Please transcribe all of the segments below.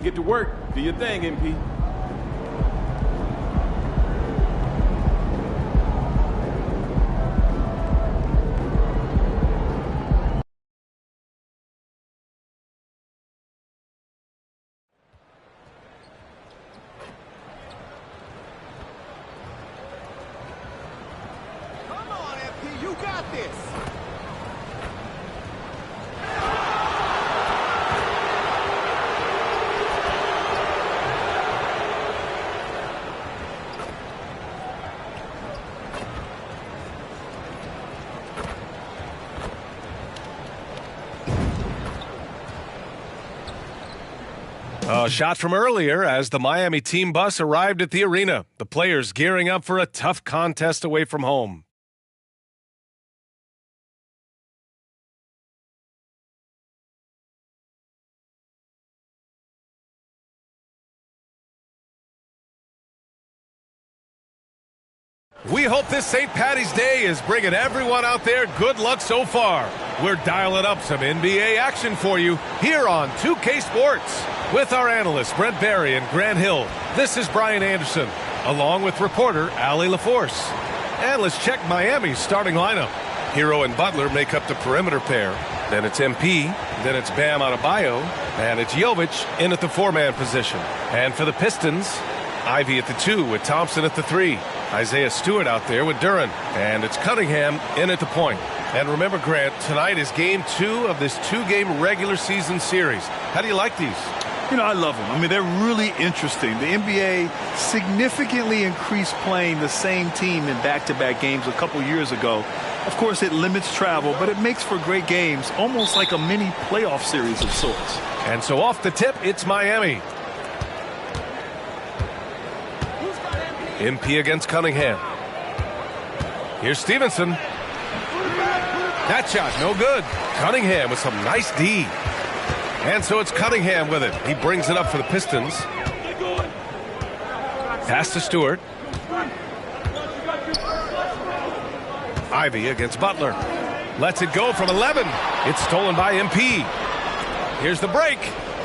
Get to work. Do your thing, MP. Come on, MP. You got this. A shot from earlier as the Miami team bus arrived at the arena. The players gearing up for a tough contest away from home. We hope this St. Patty's Day is bringing everyone out there good luck so far. We're dialing up some NBA action for you here on 2K Sports. With our analysts Brent Barry and Grant Hill, this is Brian Anderson, along with reporter Allie LaForce. And let's check Miami's starting lineup. Hero and Butler make up the perimeter pair. Then it's MP, then it's Bam Adebayo, and it's Jovic in at the four-man position. And for the Pistons, Ivy at the 2 with Thompson at the 3. Isaiah Stewart out there with Duren. And it's Cunningham in at the point. And remember, Grant, tonight is game 2 of this 2-game regular season series. How do you like these? You know, I love them. I mean, they're really interesting. The NBA significantly increased playing the same team in back-to-back games a couple years ago. Of course, it limits travel, but it makes for great games, almost like a mini playoff series of sorts. And so off the tip, it's Miami. MP against Cunningham. Here's Stevenson. That shot, no good. Cunningham with some nice D. And so it's Cunningham with it. He brings it up for the Pistons. Pass to Stewart. Ivy against Butler. Lets it go from 11. It's stolen by MP. Here's the break.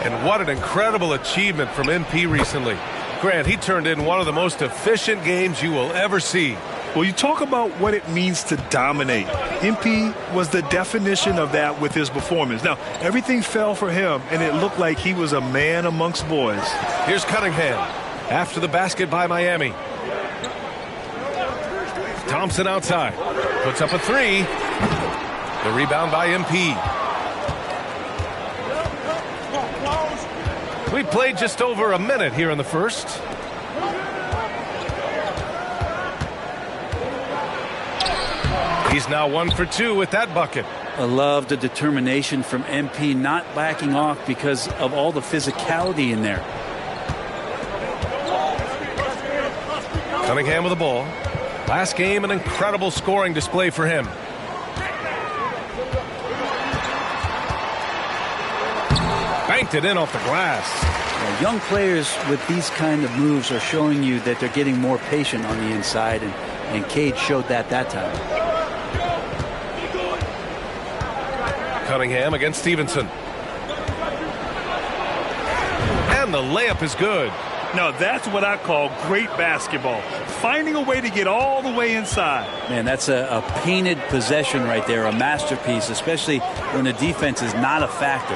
And what an incredible achievement from MP recently. Grant, he turned in one of the most efficient games you will ever see. Well, you talk about what it means to dominate. MP was the definition of that with his performance. Now, everything fell for him, and it looked like he was a man amongst boys. Here's Cunningham after the basket by Miami. Thompson outside. Puts up a 3. The rebound by MP. We played just over a minute here in the first. He's now 1 for 2 with that bucket. I love the determination from MP, not backing off because of all the physicality in there. Cunningham with the ball. Last game, an incredible scoring display for him. Banked it in off the glass. Well, young players with these kind of moves are showing you that they're getting more patient on the inside, and Cade showed that time. Cunningham against Stevenson. And the layup is good. Now, that's what I call great basketball. Finding a way to get all the way inside. Man, that's a painted possession right there, a masterpiece, especially when the defense is not a factor.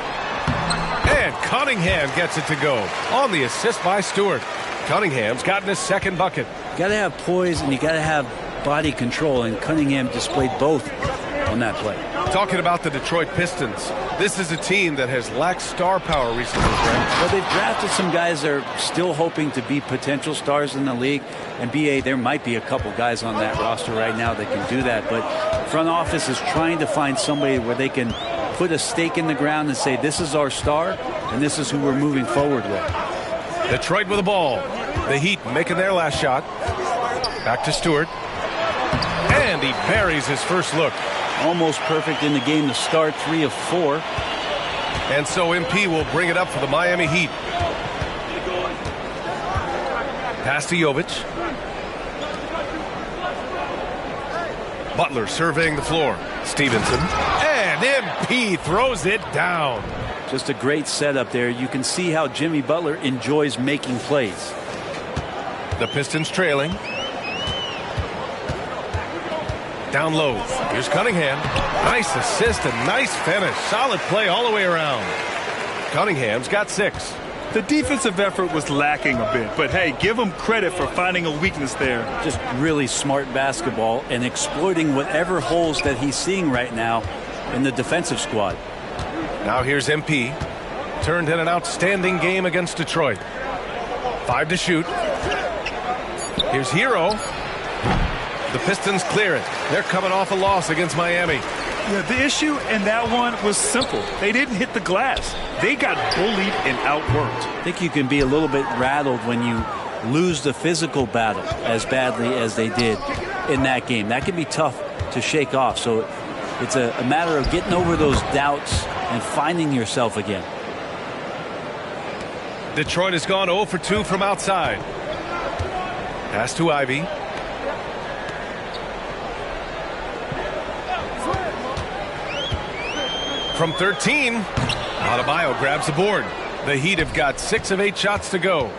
And Cunningham gets it to go on the assist by Stewart. Cunningham's gotten his second bucket. You got to have poise and you got to have body control, and Cunningham displayed both on that play. Talking about the Detroit Pistons, this is a team that has lacked star power recently. Well, they've drafted some guys that are still hoping to be potential stars in the league. And BA, there might be a couple guys on that roster right now that can do that. But front office is trying to find somebody where they can put a stake in the ground and say, this is our star, and this is who we're moving forward with. Detroit with the ball. The Heat making their last shot. Back to Stewart. And he buries his first look. Almost perfect in the game to start, 3 of 4. And so MP will bring it up for the Miami Heat. Pass to Jovic. Butler surveying the floor. Stevenson. And MP throws it down. Just a great setup there. You can see how Jimmy Butler enjoys making plays. The Pistons trailing. Down low. Here's Cunningham. Nice assist and nice finish. Solid play all the way around. Cunningham's got 6. The defensive effort was lacking a bit, but hey, give him credit for finding a weakness there. Just really smart basketball and exploiting whatever holes that he's seeing right now in the defensive squad. Now here's MP. Turned in an outstanding game against Detroit. 5 to shoot. Here's Hero. The Pistons clear it. They're coming off a loss against Miami. Yeah, the issue in that one was simple. They didn't hit the glass. They got bullied and outworked. I think you can be a little bit rattled when you lose the physical battle as badly as they did in that game. That can be tough to shake off. So it's a matter of getting over those doubts and finding yourself again. Detroit has gone 0 for 2 from outside. Pass to Ivy. From 13, Adebayo grabs the board. The Heat have got 6 of 8 shots to go.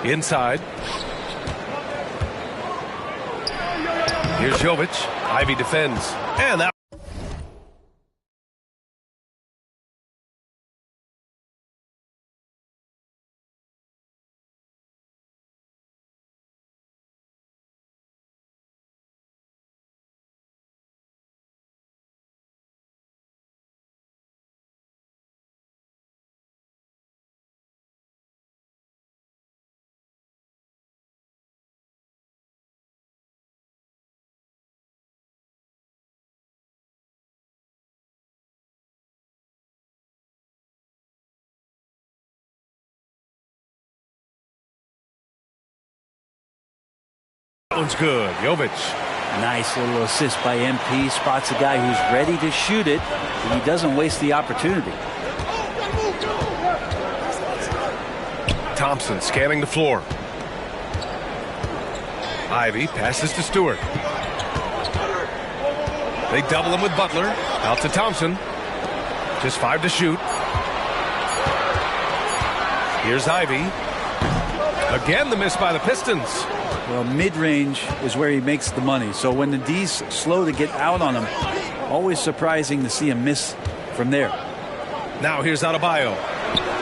Inside. Here's Jovic. Ivy defends. And that. One's good. Jovic. Nice little assist by MP. Spots a guy who's ready to shoot it, and he doesn't waste the opportunity. Thompson scanning the floor. Ivy passes to Stewart. They double him with Butler. Out to Thompson. Just 5 to shoot. Here's Ivy. Again, the miss by the Pistons. Well, mid-range is where he makes the money. So when the D's slow to get out on him, always surprising to see him miss from there. Now here's Adebayo.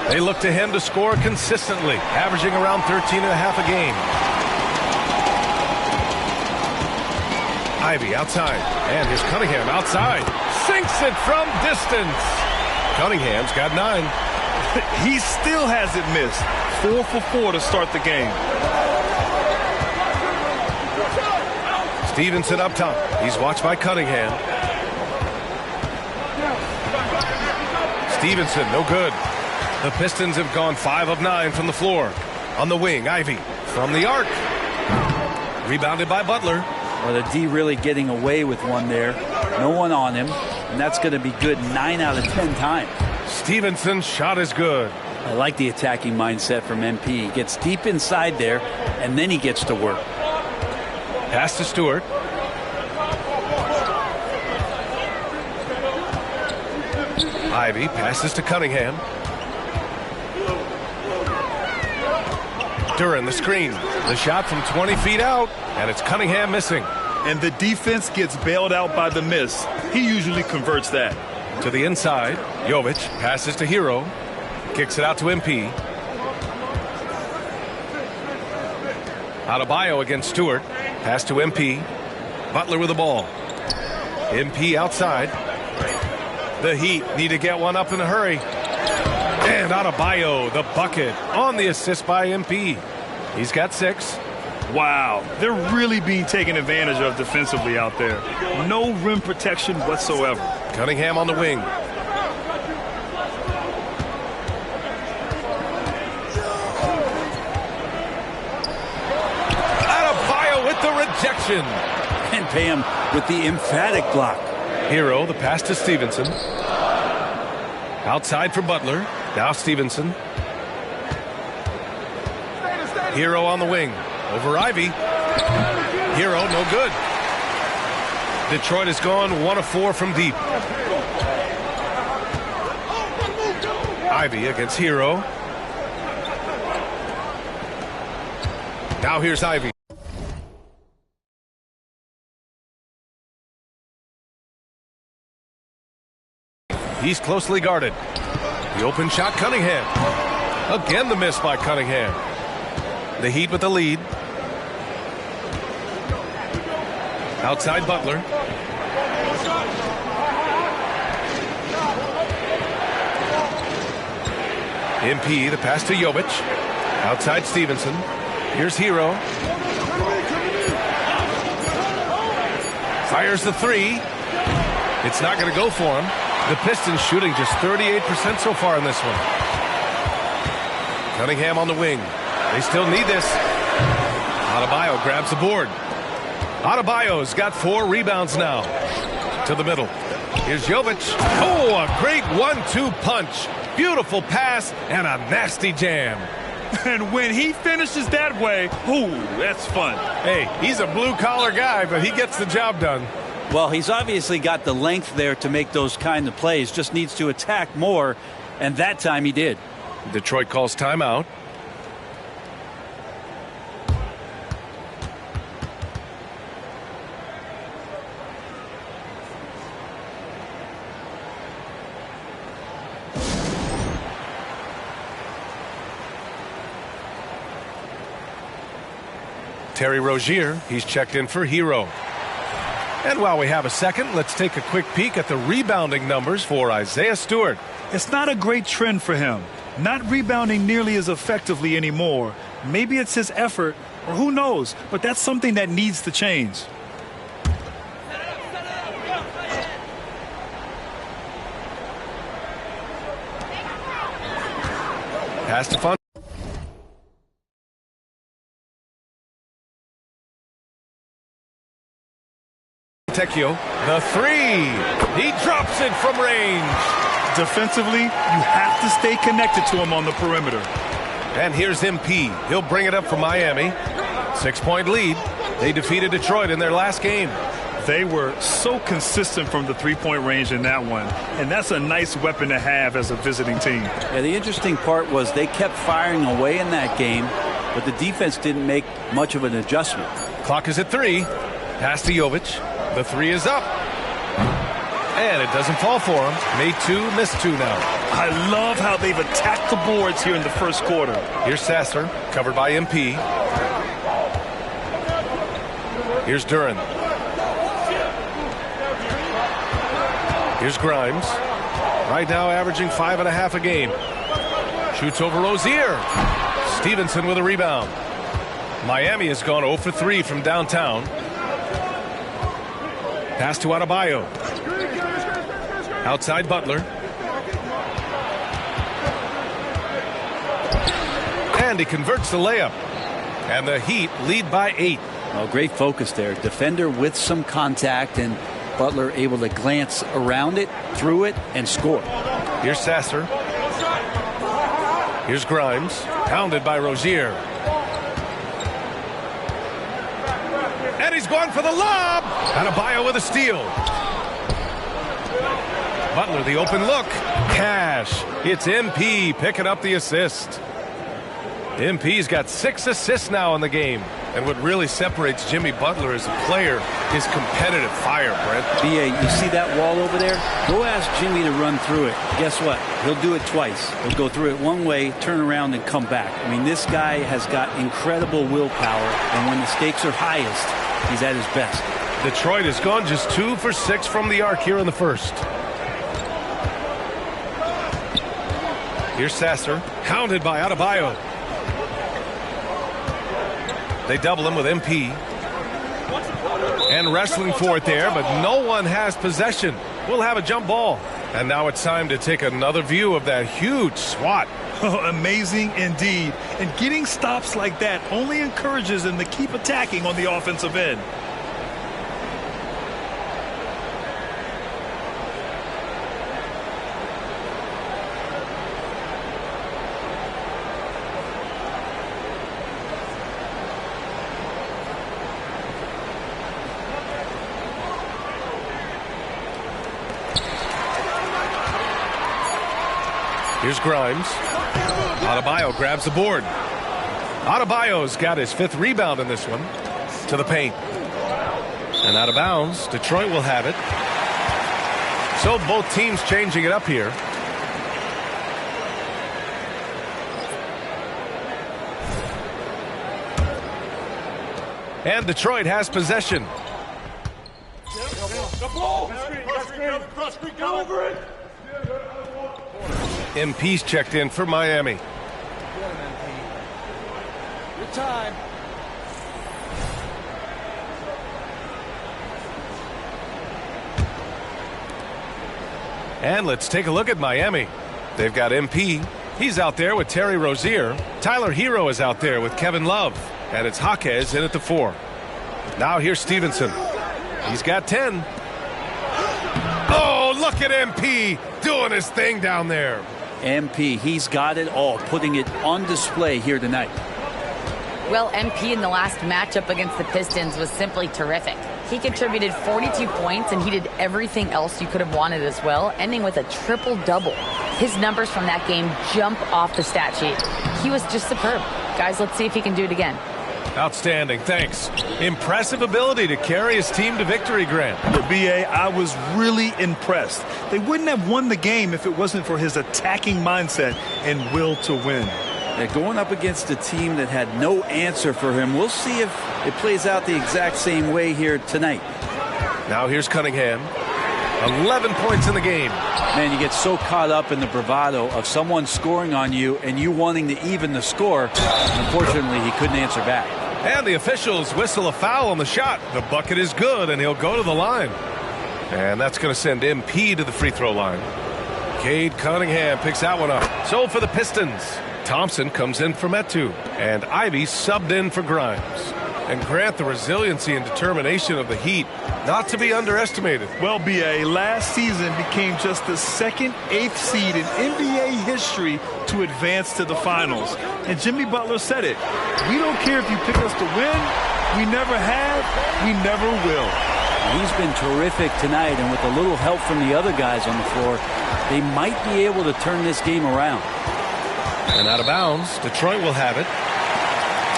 They look to him to score consistently, averaging around 13 and a half a game. Ivy outside, and here's Cunningham outside. Sinks it from distance. Cunningham's got 9. He still hasn't missed. 4 for 4 to start the game. Stevenson up top. He's watched by Cunningham. Stevenson, no good. The Pistons have gone 5 of 9 from the floor. On the wing, Ivy from the arc. Rebounded by Butler. Well, the D really getting away with one there. No one on him, and that's going to be good 9 out of 10 times. Stevenson's shot is good. I like the attacking mindset from MP. He gets deep inside there, and then he gets to work. Pass to Stewart. Ivy passes to Cunningham. Duran the screen. The shot from 20 feet out, and it's Cunningham missing. And the defense gets bailed out by the miss. He usually converts that. To the inside, Jovic passes to Hero. Kicks it out to MP. Adebayo against Stewart. Pass to MP. Butler with the ball. MP outside. The Heat need to get one up in a hurry. And Adebayo, the bucket, on the assist by MP. He's got 6. Wow, they're really being taken advantage of defensively out there. No rim protection whatsoever. Cunningham on the wing. Adebayo with the rejection. And pay him with the emphatic block. Hero, the pass to Stevenson. Outside for Butler. Now Stevenson. Hero on the wing. Over Ivy. Hero, no good. Detroit has gone 1 of 4 from deep. Ivy against Hero. Now here's Ivy. He's closely guarded. The open shot, Cunningham. Again the miss by Cunningham. The Heat with the lead. Outside Butler. MP, the pass to Jovic. Outside Stevenson. Here's Hero. Fires the three. It's not going to go for him. The Pistons shooting just 38% so far in this one. Cunningham on the wing. They still need this. Adebayo grabs the board. Adebayo's got 4 rebounds now. To the middle. Here's Jovic. Oh, a great 1-2 punch. Beautiful pass and a nasty jam. And when he finishes that way, ooh, that's fun. Hey, he's a blue-collar guy, but he gets the job done. Well, he's obviously got the length there to make those kind of plays. Just needs to attack more, and that time he did. Detroit calls timeout. Terry Rozier, he's checked in for Hero. And while we have a second, let's take a quick peek at the rebounding numbers for Isaiah Stewart. It's not a great trend for him. Not rebounding nearly as effectively anymore. Maybe it's his effort, or who knows, but that's something that needs to change. Pass to Fun. Tecchio, the three. He drops it from range. Defensively, you have to stay connected to him on the perimeter. And here's MP. He'll bring it up for Miami. 6-point lead. They defeated Detroit in their last game. They were so consistent from the three-point range in that one. And that's a nice weapon to have as a visiting team. Yeah, the interesting part was they kept firing away in that game, but the defense didn't make much of an adjustment. Clock is at 3. Pass to Jovic. The three is up. And it doesn't fall for him. Made 2, missed 2 now. I love how they've attacked the boards here in the first quarter. Here's Sasser, covered by MP. Here's Duren. Here's Grimes. Right now averaging 5.5 a game. Shoots over Rozier. Stevenson with a rebound. Miami has gone 0 for 3 from downtown. Pass to Adebayo. Outside Butler. And he converts the layup. And the Heat lead by 8. Well, great focus there. Defender with some contact, and Butler able to glance around it, through it, and score. Here's Sasser. Here's Grimes. Pounded by Rozier. And he's going for the lob. Adebayo with a steal. Butler, the open look. Cash. It's MP picking up the assist. MP's got 6 assists now in the game. And what really separates Jimmy Butler as a player is competitive fire, Brent. B.A., you see that wall over there? Go ask Jimmy to run through it. Guess what? He'll do it twice. He'll go through it one way, turn around, and come back. I mean, this guy has got incredible willpower, and when the stakes are highest, he's at his best. Detroit has gone just 2 for 6 from the arc here in the first. Here's Sasser, hounded by Adebayo. They double him with MP. And wrestling for it there, but no one has possession. We'll have a jump ball. And now it's time to take another view of that huge swat. Amazing indeed. And getting stops like that only encourages them to keep attacking on the offensive end. Here's Grimes. Adebayo grabs the board. Adebayo's got his 5th rebound in this one. To the paint. And out of bounds. Detroit will have it. So both teams changing it up here. And Detroit has possession. MP's checked in for Miami. Your time. And let's take a look at Miami. They've got MP. He's out there with Terry Rozier. Tyler Hero is out there with Kevin Love. And it's Jaquez in at the 4. Now here's Stevenson. He's got 10. Oh, look at MP doing his thing down there. MP, he's got it all, putting it on display here tonight. Well, MP in the last matchup against the Pistons was simply terrific. He contributed 42 points, and he did everything else you could have wanted as well, ending with a triple-double. His numbers from that game jump off the stat sheet. He was just superb. Guys, let's see if he can do it again. Outstanding, thanks. Impressive ability to carry his team to victory, Grant. For BA, I was really impressed. They wouldn't have won the game if it wasn't for his attacking mindset and will to win. They're going up against a team that had no answer for him. We'll see if it plays out the exact same way here tonight. Now here's Cunningham. 11 points in the game. Man, you get so caught up in the bravado of someone scoring on you and you wanting to even the score. Unfortunately, he couldn't answer back. And the officials whistle a foul on the shot. The bucket is good, and he'll go to the line. And that's going to send MP to the free throw line. Cade Cunningham picks that one up. So for the Pistons, Thompson comes in for Metu, and Ivy subbed in for Grimes. And Grant, the resiliency and determination of the Heat, not to be underestimated. Well, BA, last season became just the 2nd 8th seed in NBA history to advance to the finals. And Jimmy Butler said it. We don't care if you pick us to win. We never have. We never will. He's been terrific tonight, and with a little help from the other guys on the floor, they might be able to turn this game around. And out of bounds, Detroit will have it.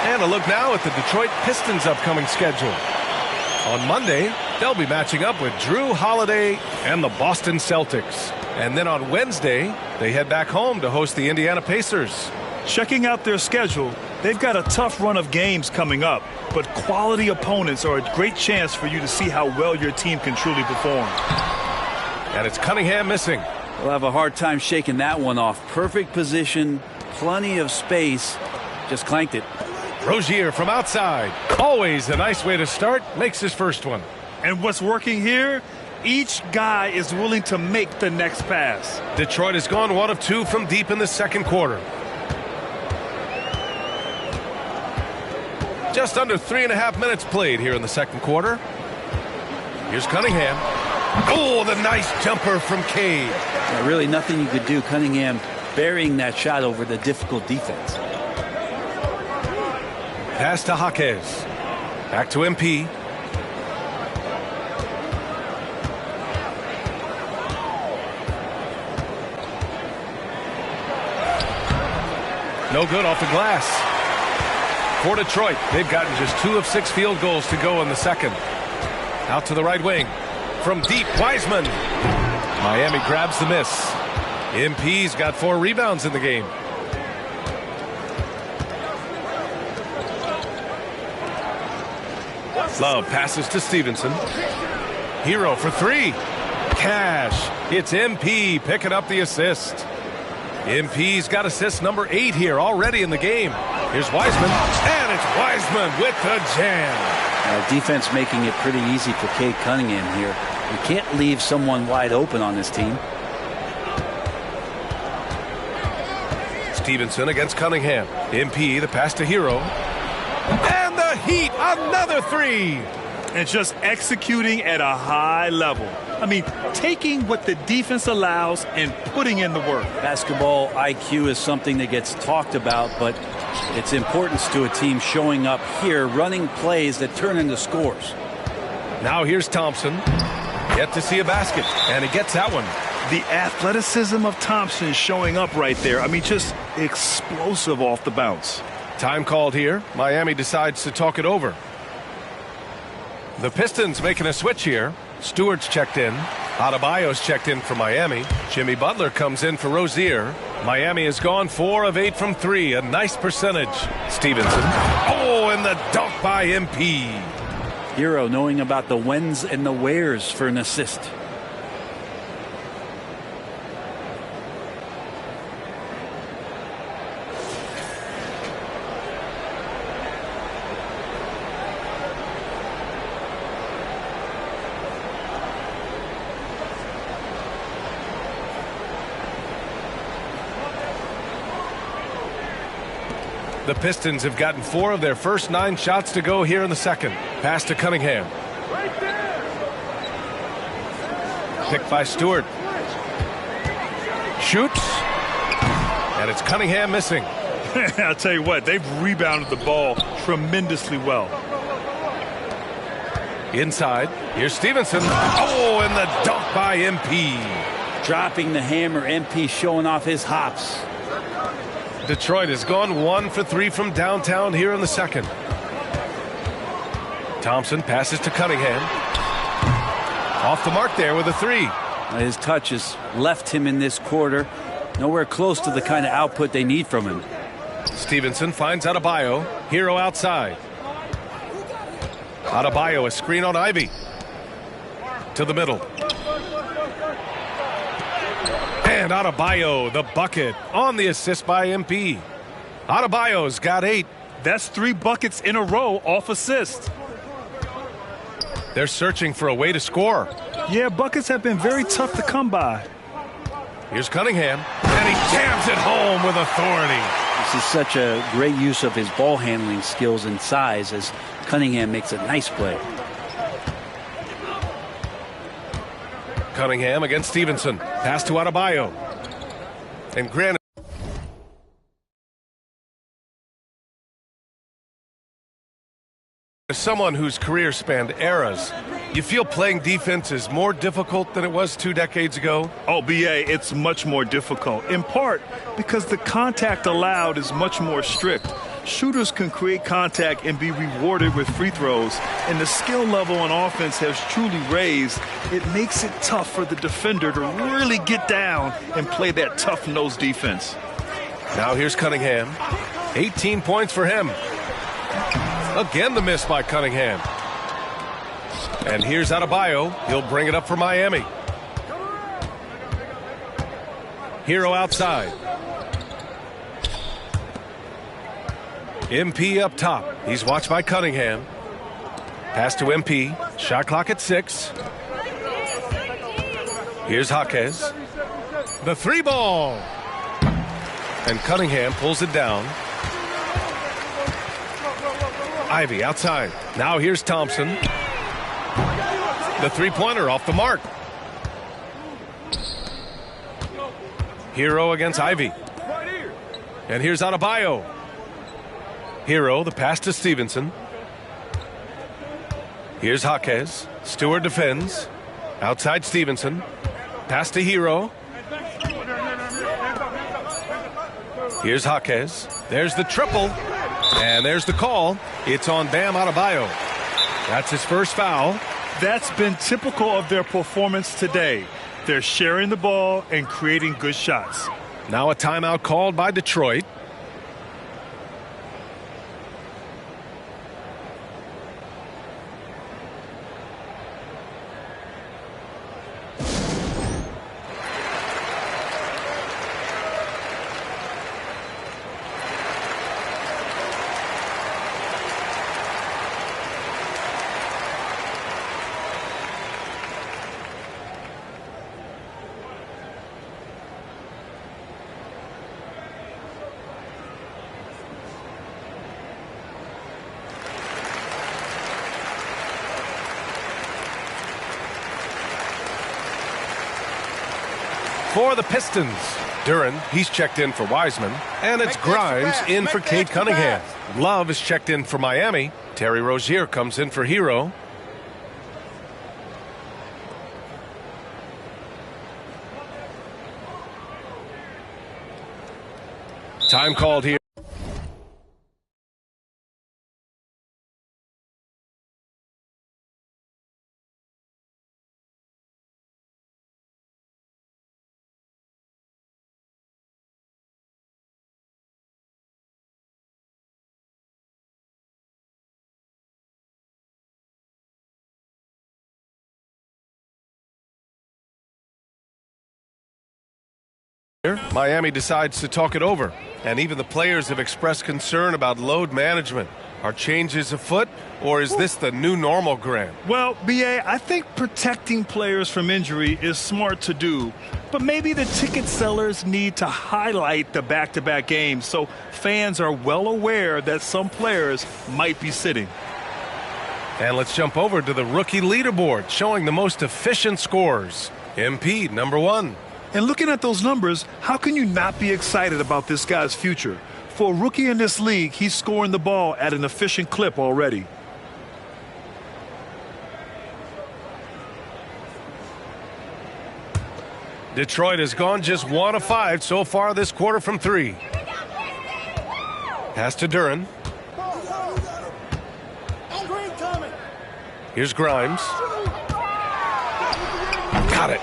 And a look now at the Detroit Pistons' upcoming schedule. On Monday, they'll be matching up with Drew Holiday and the Boston Celtics. And then on Wednesday, they head back home to host the Indiana Pacers. Checking out their schedule, they've got a tough run of games coming up, but quality opponents are a great chance for you to see how well your team can truly perform. And it's Cunningham missing. We'll have a hard time shaking that one off. Perfect position, plenty of space, just clanked it. Rozier from outside. Always a nice way to start. Makes his first one. And what's working here? Each guy is willing to make the next pass. Detroit has gone 1 of 2 from deep in the second quarter. Just under 3.5 minutes played here in the second quarter. Here's Cunningham. Oh, the nice jumper from Cade. Yeah, really nothing you could do. Cunningham burying that shot over the difficult defense. Pass to Jaquez. Back to MP. No good off the glass. For Detroit, they've gotten just 2 of 6 field goals to go in the second. Out to the right wing. From deep, Wiseman. Miami grabs the miss. MP's got 4 rebounds in the game. Love passes to Stevenson. Hero for 3. Cash. It's MP picking up the assist. MP's got assist number 8 here already in the game. Here's Wiseman. And it's Wiseman with the jam. Defense making it pretty easy for Cade Cunningham here. You can't leave someone wide open on this team. Stevenson against Cunningham. MP, the pass to Hero. And the Heat, another 3. And just executing at a high level. I mean, taking what the defense allows and putting in the work. Basketball IQ is something that gets talked about, but its importance to a team showing up here, running plays that turn into scores. Now here's Thompson. Yet to see a basket, and he gets that one. The athleticism of Thompson showing up right there. I mean, just explosive off the bounce. Time called here. Miami decides to talk it over. The Pistons making a switch here. Stewart's checked in. Adebayo's checked in for Miami. Jimmy Butler comes in for Rozier. Miami has gone 4 of 8 from 3. A nice percentage. Stevenson. Oh, and the dunk by MP. Hero knowing about the whens and the wheres for an assist. The Pistons have gotten 4 of their first 9 shots to go here in the second. Pass to Cunningham. Picked by Stewart. Shoots. And it's Cunningham missing. I'll tell you what, they've rebounded the ball tremendously well. Inside. Here's Stevenson. Oh, and the dunk by MP. Dropping the hammer. MP showing off his hops. Detroit has gone 1 for 3 from downtown here in the second. Thompson passes to Cunningham. Off the mark there with a 3. His touch has left him in this quarter. Nowhere close to the kind of output they need from him. Stevenson finds Adebayo. Hero outside. Adebayo, a screen on Ivy. To the middle. And Adebayo, the bucket, on the assist by MP. Adebayo's got 8. That's 3 buckets in a row off assist. They're searching for a way to score. Yeah, buckets have been very tough to come by. Here's Cunningham, and he jams it home with authority. This is such a great use of his ball handling skills and size as Cunningham makes a nice play. Cunningham against Stevenson. Pass to Adebayo. And granted, as someone whose career spanned eras, you feel playing defense is more difficult than it was 2 decades ago? Oh, BA, it's much more difficult, in part because the contact allowed is much more strict. Shooters can create contact and be rewarded with free throws, and the skill level on offense has truly raised. It makes it tough for the defender to really get down and play that tough-nosed defense. Now here's Cunningham. 18 points for him. Again the miss by Cunningham. And here's Adebayo. He'll bring it up for Miami. Hero outside. MP up top. He's watched by Cunningham. Pass to MP. Shot clock at 6. Here's Jaquez. The 3 ball. And Cunningham pulls it down. Ivy outside. Now here's Thompson. The 3-pointer off the mark. Hero against Ivy. And here's Adebayo. Hero, the pass to Stevenson. Here's Jaquez. Stewart defends. Outside Stevenson. Pass to Hero. Here's Jaquez. There's the triple. And there's the call. It's on Bam Adebayo. That's his first foul. That's been typical of their performance today. They're sharing the ball and creating good shots. Now a timeout called by Detroit. For the Pistons, Duren, he's checked in for Wiseman. And it's Grimes in for Cade Cunningham. Love is checked in for Miami. Terry Rozier comes in for Hero. Time called here. Miami decides to talk it over, and even the players have expressed concern about load management. Are changes afoot, or is this the new normal, Grant? Well, B.A., I think protecting players from injury is smart to do, but maybe the ticket sellers need to highlight the back-to-back games so fans are well aware that some players might be sitting. And let's jump over to the rookie leaderboard, showing the most efficient scores. MP, number 1. And looking at those numbers, how can you not be excited about this guy's future? For a rookie in this league, he's scoring the ball at an efficient clip already. Detroit has gone just 1 of 5 so far this quarter from 3. Pass to Duren. Here's Grimes. Got it.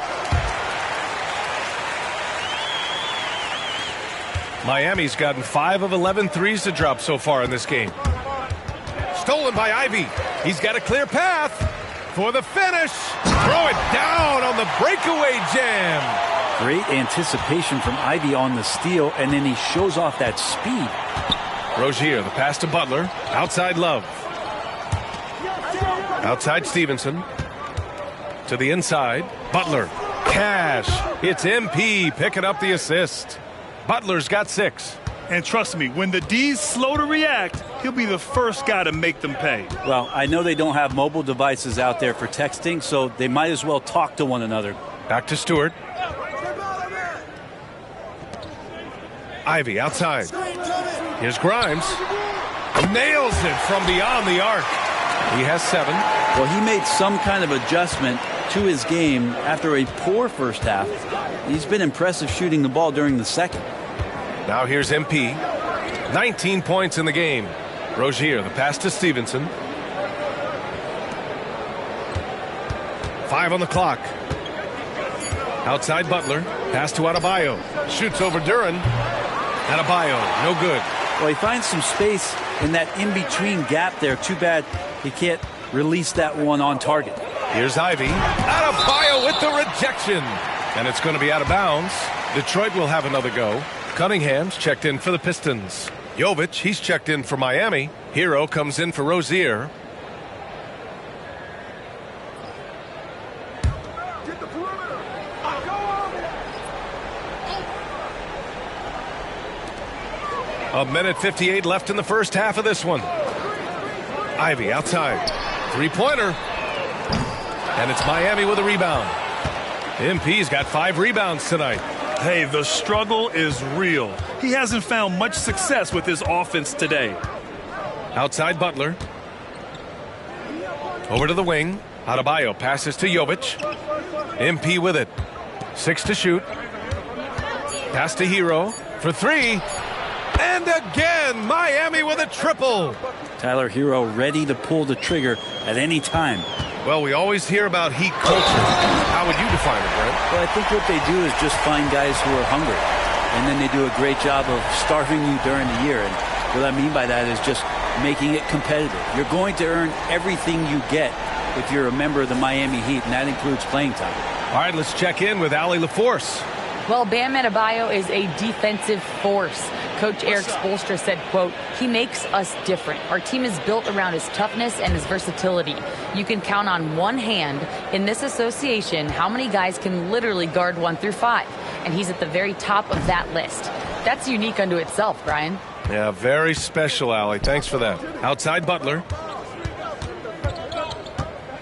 Miami's gotten 5 of 11 threes to drop so far in this game. Stolen by Ivy. He's got a clear path for the finish. Throw it down on the breakaway jam. Great anticipation from Ivy on the steal, and then he shows off that speed. Rozier, the pass to Butler. Outside Love. Outside Stevenson. To the inside. Butler. Cash. It's MP picking up the assist. Butler's got 6. And trust me, when the D's slow to react, he'll be the first guy to make them pay. Well, I know they don't have mobile devices out there for texting, so they might as well talk to one another. Back to Stewart. Ivy outside. Here's Grimes. Nails it from beyond the arc. He has 7. Well, he made some kind of adjustment to his game after a poor first half. He's been impressive shooting the ball during the second. Now here's MP. 19 points in the game. Rozier, the pass to Stevenson. 5 on the clock. Outside Butler. Pass to Adebayo. Shoots over Duren. Adebayo, no good. Well, he finds some space in that in-between gap there. Too bad he can't release that one on target. Here's Ivy. Adebayo with the rejection. And it's going to be out of bounds. Detroit will have another go. Cunningham's checked in for the Pistons. Jovic, he's checked in for Miami. Hero comes in for Rozier. A minute 58 left in the first half of this one. Ivy outside. Three-pointer. And it's Miami with a rebound. MP's got 5 rebounds tonight. Hey, the struggle is real. He hasn't found much success with his offense today. Outside Butler. Over to the wing. Adebayo passes to Jovic. MP with it. 6 to shoot. Pass to Hero for 3. And again, Miami with a triple. Tyler Hero ready to pull the trigger at any time. Well, we always hear about heat culture. How would you define it, Brent? Well, I think what they do is just find guys who are hungry. And then they do a great job of starving you during the year. And what I mean by that is just making it competitive. You're going to earn everything you get if you're a member of the Miami Heat, and that includes playing time. All right, let's check in with Allie LaForce. Well, Bam Adebayo is a defensive force. Coach Eric Spoelstra said, quote, "He makes us different. Our team is built around his toughness and his versatility. You can count on one hand in this association how many guys can literally guard 1 through 5. And he's at the very top of that list. That's unique unto itself, Brian." Yeah, very special, Allie. Thanks for that. Outside Butler.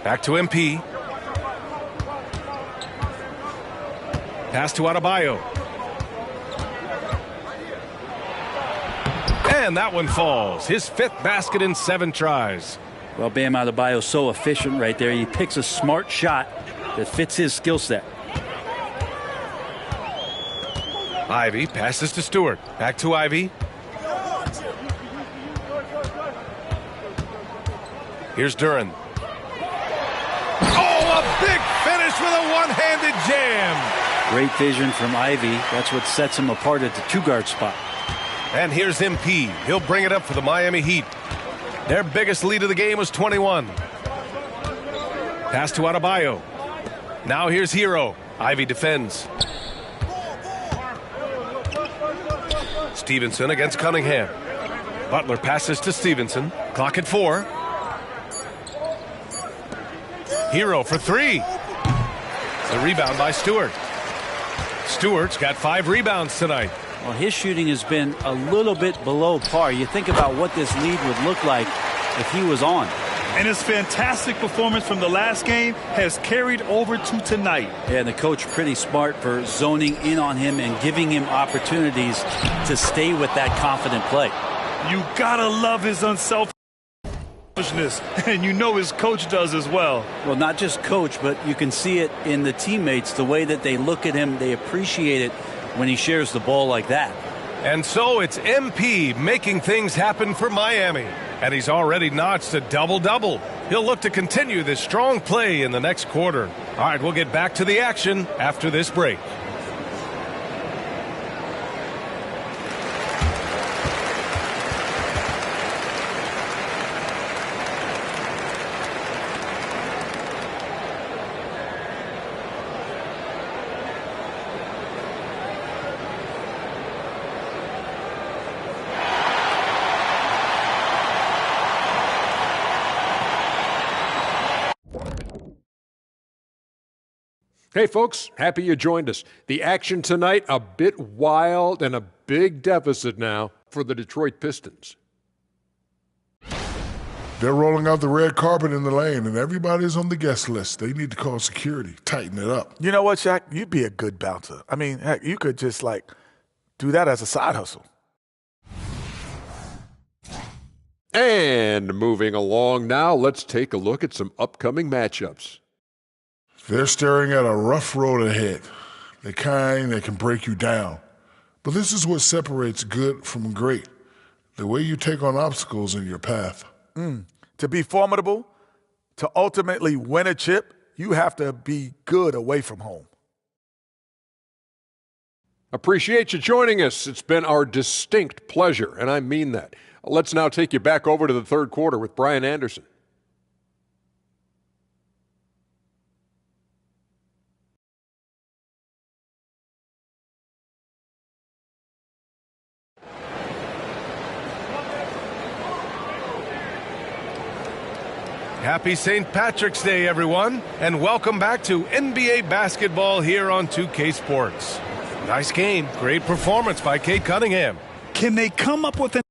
Back to MP. Pass to Adebayo. And that one falls. His 5th basket in 7 tries. Well, Bam Adebayo is so efficient right there. He picks a smart shot that fits his skill set. Ivy passes to Stewart. Back to Ivy. Here's Duren. Oh, a big finish with a one-handed jam. Great vision from Ivy. That's what sets him apart at the two-guard spot. And here's MP. He'll bring it up for the Miami Heat. Their biggest lead of the game was 21. Pass to Adebayo. Now here's Hero. Ivy defends. Stevenson against Cunningham. Butler passes to Stevenson. Clock at 4. Hero for 3. The rebound by Stewart. Stewart's got 5 rebounds tonight. Well, his shooting has been a little bit below par. You think about what this lead would look like if he was on. And his fantastic performance from the last game has carried over to tonight. Yeah, and the coach pretty smart for zoning in on him and giving him opportunities to stay with that confident play. You gotta love his unselfishness, and you know his coach does as well. Well, not just coach, but you can see it in the teammates, the way that they look at him. They appreciate it when he shares the ball like that. And so it's MP making things happen for Miami. And he's already notched a double-double. He'll look to continue this strong play in the next quarter. All right, we'll get back to the action after this break. Hey, folks, happy you joined us. The action tonight, a bit wild and a big deficit now for the Detroit Pistons. They're rolling out the red carpet in the lane, and everybody's on the guest list. They need to call security, tighten it up. You know what, Shaq? You'd be a good bouncer. I mean, heck, you could just, do that as a side hustle. And moving along now, let's take a look at some upcoming matchups. They're staring at a rough road ahead, the kind that can break you down. But this is what separates good from great, the way you take on obstacles in your path. To be formidable, to ultimately win a chip, you have to be good away from home. Appreciate you joining us. It's been our distinct pleasure, and I mean that. Let's now take you back over to the third quarter with Brian Anderson. Happy St. Patrick's Day, everyone, and welcome back to NBA basketball here on 2K Sports. Nice game. Great performance by Cade Cunningham. Can they come up with an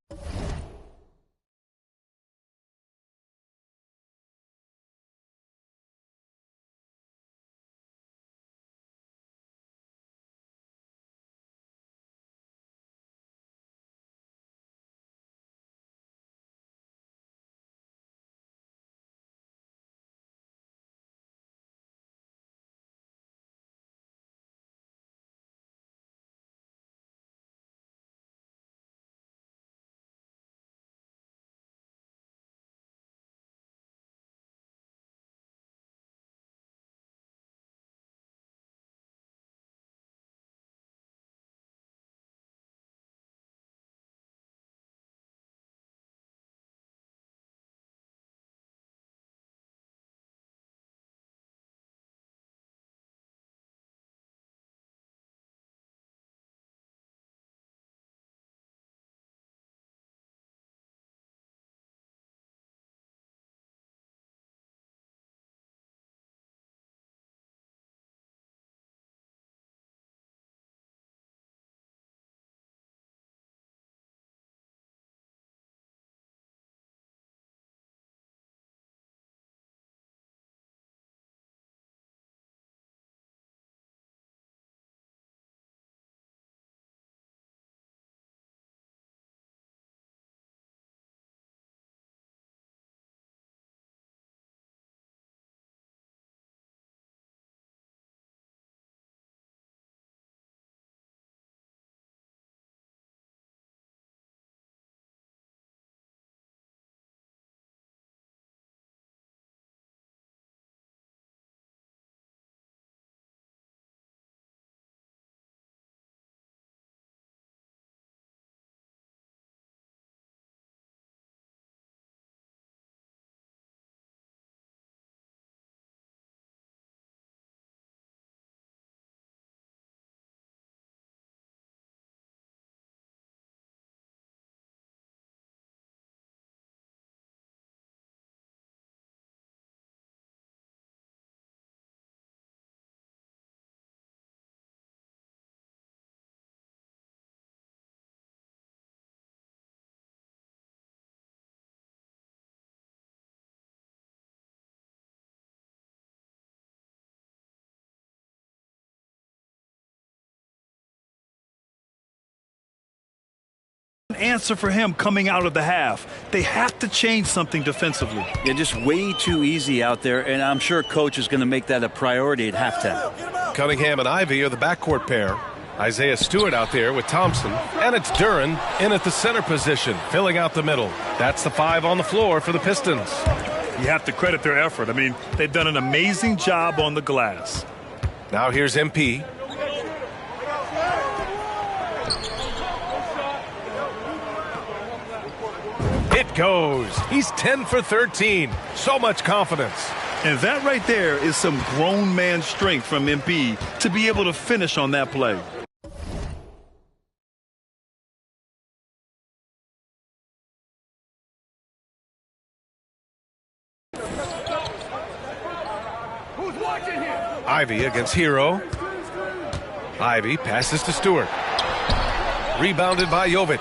answer for him coming out of the half. They have to change something defensively. They're just way too easy out there, and I'm sure coach is going to make that a priority at halftime. Cunningham and Ivy are the backcourt pair. Isaiah Stewart out there with Thompson. And it's Duren in at the center position, filling out the middle. That's the 5 on the floor for the Pistons. You have to credit their effort. I mean, they've done an amazing job on the glass. Now here's MP. It goes. He's 10 for 13. So much confidence. And that right there is some grown man strength from MP to be able to finish on that play. Ivy against Hero. Ivy passes to Stewart. Rebounded by Jovic.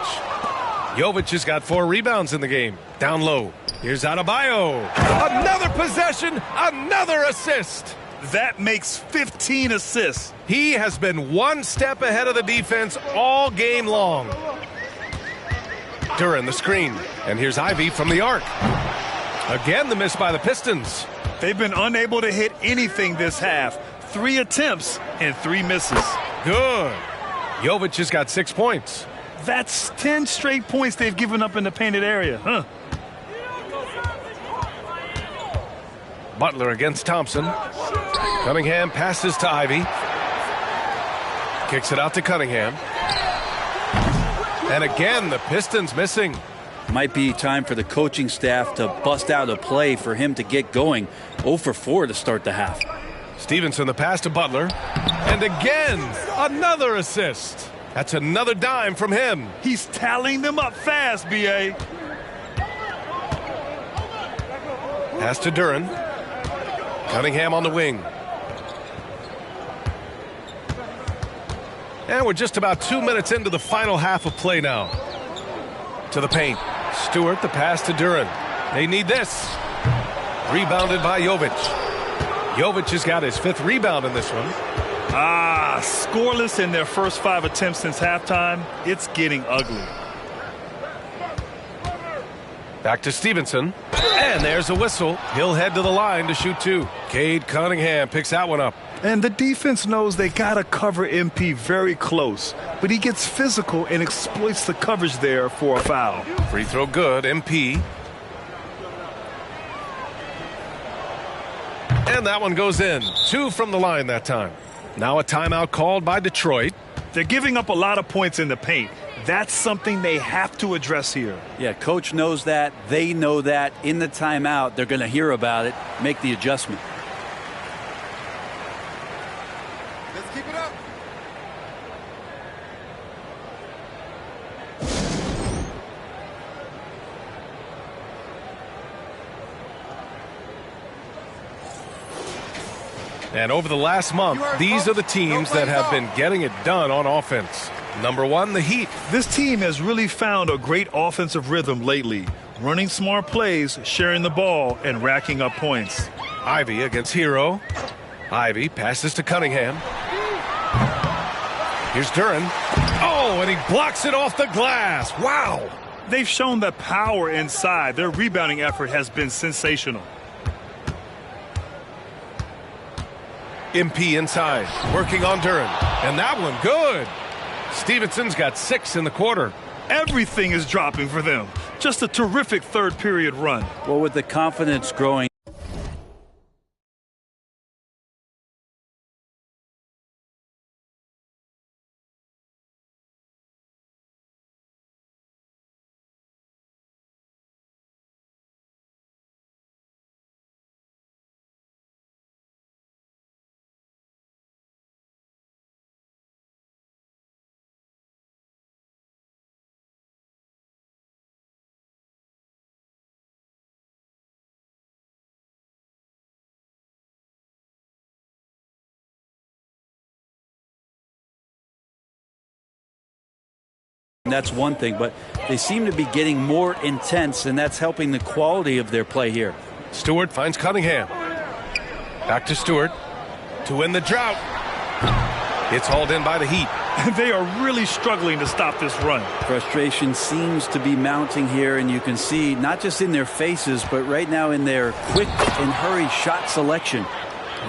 Jovic has got 4 rebounds in the game. Down low. Here's Adebayo. Another possession, another assist. That makes 15 assists. He has been one step ahead of the defense all game long. Duren the screen. And here's Ivy from the arc. Again, the miss by the Pistons. They've been unable to hit anything this half. 3 attempts and 3 misses. Good. Jovic has got 6 points. That's 10 straight points they've given up in the painted area, huh? Butler against Thompson. Cunningham passes to Ivy. Kicks it out to Cunningham. And again, the Pistons missing. Might be time for the coaching staff to bust out a play for him to get going. 0 for 4 to start the half. Stevenson the pass to Butler. And again, another assist. That's another dime from him. He's tallying them up fast, B.A. Pass to Duren. Cunningham on the wing. And we're just about 2 minutes into the final half of play now. To the paint. Stewart the pass to Duren. They need this. Rebounded by Jovic. Jovic has got his 5th rebound in this one. Scoreless in their first 5 attempts since halftime. It's getting ugly. Back to Stevenson. And there's a whistle. He'll head to the line to shoot 2. Cade Cunningham picks that one up. And the defense knows they got to cover MP very close. But he gets physical and exploits the coverage there for a foul. Free throw good. MP. And that one goes in. 2 from the line that time. Now a timeout called by Detroit. They're giving up a lot of points in the paint. That's something they have to address here. Yeah, coach knows that. They know that. In the timeout, they're going to hear about it, make the adjustment. Let's keep it up. And over the last month, these are the teams that have been getting it done on offense. Number 1, the Heat. This team has really found a great offensive rhythm lately. Running smart plays, sharing the ball, and racking up points. Ivy against Hero. Ivy passes to Cunningham. Here's Duren. Oh, and he blocks it off the glass. Wow. They've shown the power inside. Their rebounding effort has been sensational. MP inside, working on Duren. And that one, good. Stevenson's got 6 in the quarter. Everything is dropping for them. Just a terrific third period run. Well, with the confidence growing. That's one thing, but they seem to be getting more intense, and that's helping the quality of their play here. Stewart finds Cunningham. Back to Stewart to win the drought. It's hauled in by the Heat. They are really struggling to stop this run. Frustration seems to be mounting here, and you can see not just in their faces, but right now in their quick and hurried shot selection.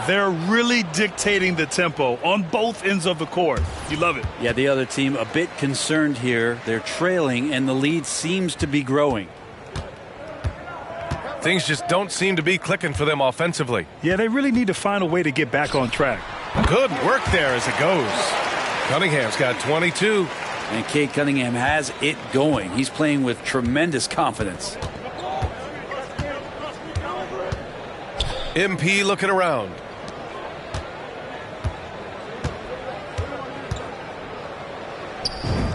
They're really dictating the tempo on both ends of the court. You love it. Yeah, the other team a bit concerned here. They're trailing, and the lead seems to be growing. Things just don't seem to be clicking for them offensively. Yeah, they really need to find a way to get back on track. Good work there as it goes. Cunningham's got 22. And Cade Cunningham has it going. He's playing with tremendous confidence. MP looking around.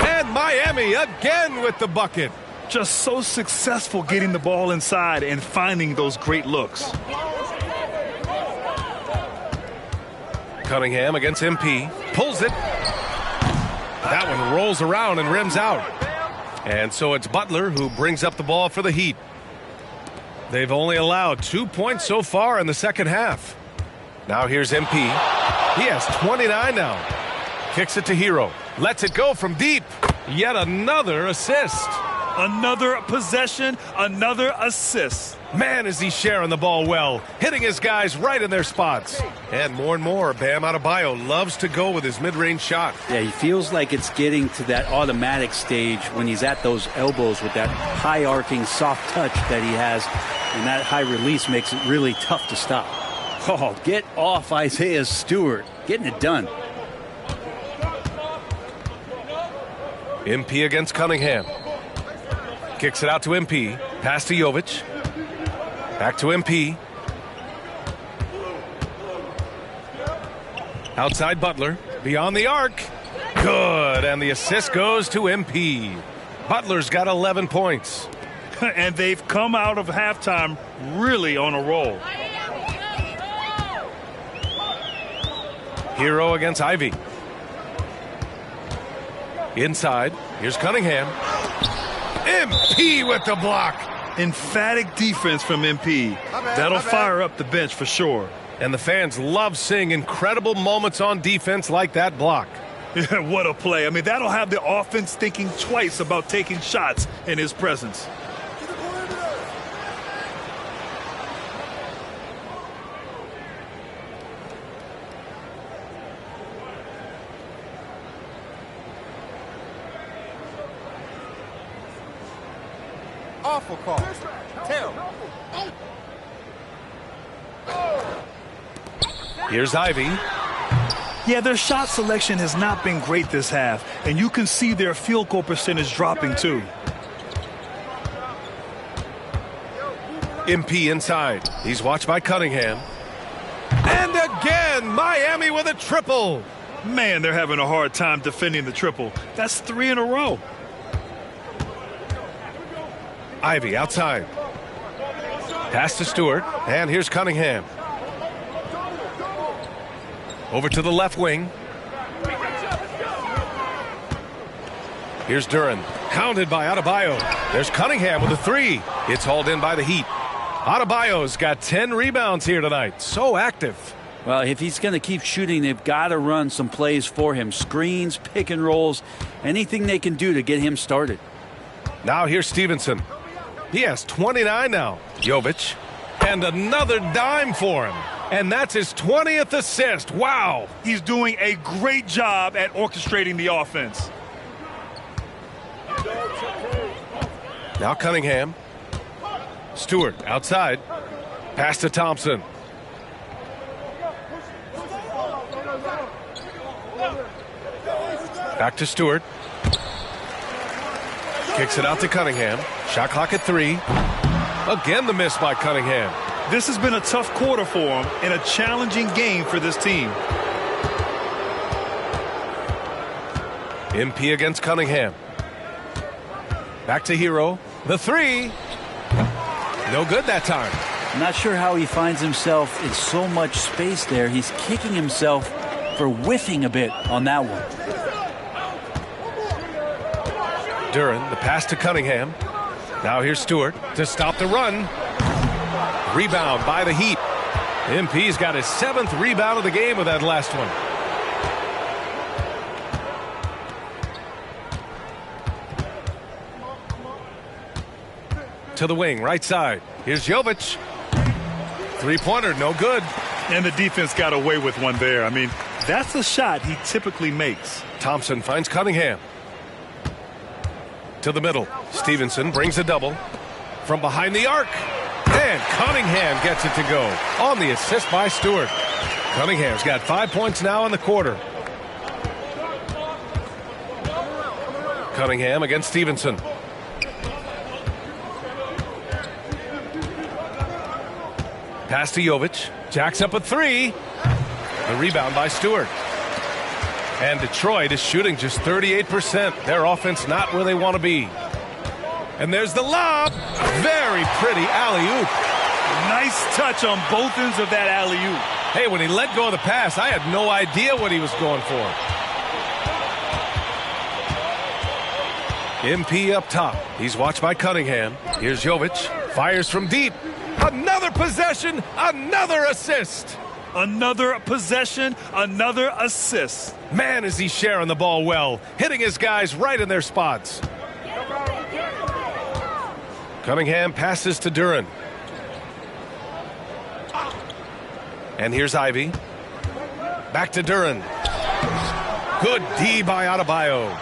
And Miami again with the bucket. Just so successful getting the ball inside and finding those great looks. Cunningham against MP. Pulls it. That one rolls around and rims out. And so it's Butler who brings up the ball for the Heat. They've only allowed 2 points so far in the second half. Now here's MP. He has 29 now. Kicks it to Hero. Lets it go from deep. Yet another assist. Another possession, another assist. Man, is he sharing the ball well, hitting his guys right in their spots. And more, Bam Adebayo loves to go with his mid-range shot. Yeah, he feels like it's getting to that automatic stage when he's at those elbows with that high-arcing soft touch that he has, and that high release makes it really tough to stop. Oh, get off Isaiah Stewart. Getting it done. MP against Cunningham. Kicks it out to MP. Pass to Jovic. Back to MP. Outside Butler. Beyond the arc. Good. And the assist goes to MP. Butler's got 11 points. And they've come out of halftime really on a roll. Hero against Ivy. Inside. Here's Cunningham. MP with the block. Emphatic defense from MP. That'll fire up the bench for sure. And the fans love seeing incredible moments on defense like that block. Yeah, what a play. I mean, that'll have the offense thinking twice about taking shots in his presence. Awful call. Terrible. Here's Ivy. Yeah, their shot selection has not been great this half, and you can see their field goal percentage dropping too. MP inside. He's watched by Cunningham. And again, Miami with a triple. Man, they're having a hard time defending the triple. That's 3 in a row. Ivy outside. Pass to Stewart. And here's Cunningham. Over to the left wing. Here's Duren. Hounded by Adebayo. There's Cunningham with a 3. It's hauled in by the Heat. Adebayo's got 10 rebounds here tonight. So active. Well, if he's going to keep shooting, they've got to run some plays for him. Screens, pick and rolls, anything they can do to get him started. Now here's Stevenson. He has 29 now. Jovic. And another dime for him. And that's his 20th assist. Wow. He's doing a great job at orchestrating the offense. Now Cunningham. Stewart outside. Pass to Thompson. Back to Stewart. Kicks it out to Cunningham. Shot clock at 3. Again the miss by Cunningham. This has been a tough quarter for him and a challenging game for this team. MP against Cunningham. Back to Hero. The 3. No good that time. I'm not sure how he finds himself in so much space there. He's kicking himself for whiffing a bit on that one. Duren, the pass to Cunningham. Now here's Stewart to stop the run. Rebound by the Heat. MP's got his 7th rebound of the game with that last one. To the wing, right side. Here's Jovic. Three-pointer, no good. And the defense got away with one there. I mean, that's a shot he typically makes. Thompson finds Cunningham. To the middle. Stevenson brings a double. From behind the arc. And Cunningham gets it to go on the assist by Stewart. Cunningham's got 5 points now in the quarter. Cunningham against Stevenson. Pass to Jovic. Jacks up a three. The rebound by Stewart. And Detroit is shooting just 38%. Their offense not where they want to be. And there's the lob. Very pretty alley-oop. Nice touch on both ends of that alley-oop. Hey, when he let go of the pass, I had no idea what he was going for. MP up top. He's watched by Cunningham. Here's Jovic. Fires from deep. Another possession, another assist. Another possession, another assist. Man, is he sharing the ball well, hitting his guys right in their spots. Cunningham passes to Duren. And here's Ivy. Back to Duren. Good D by Adebayo.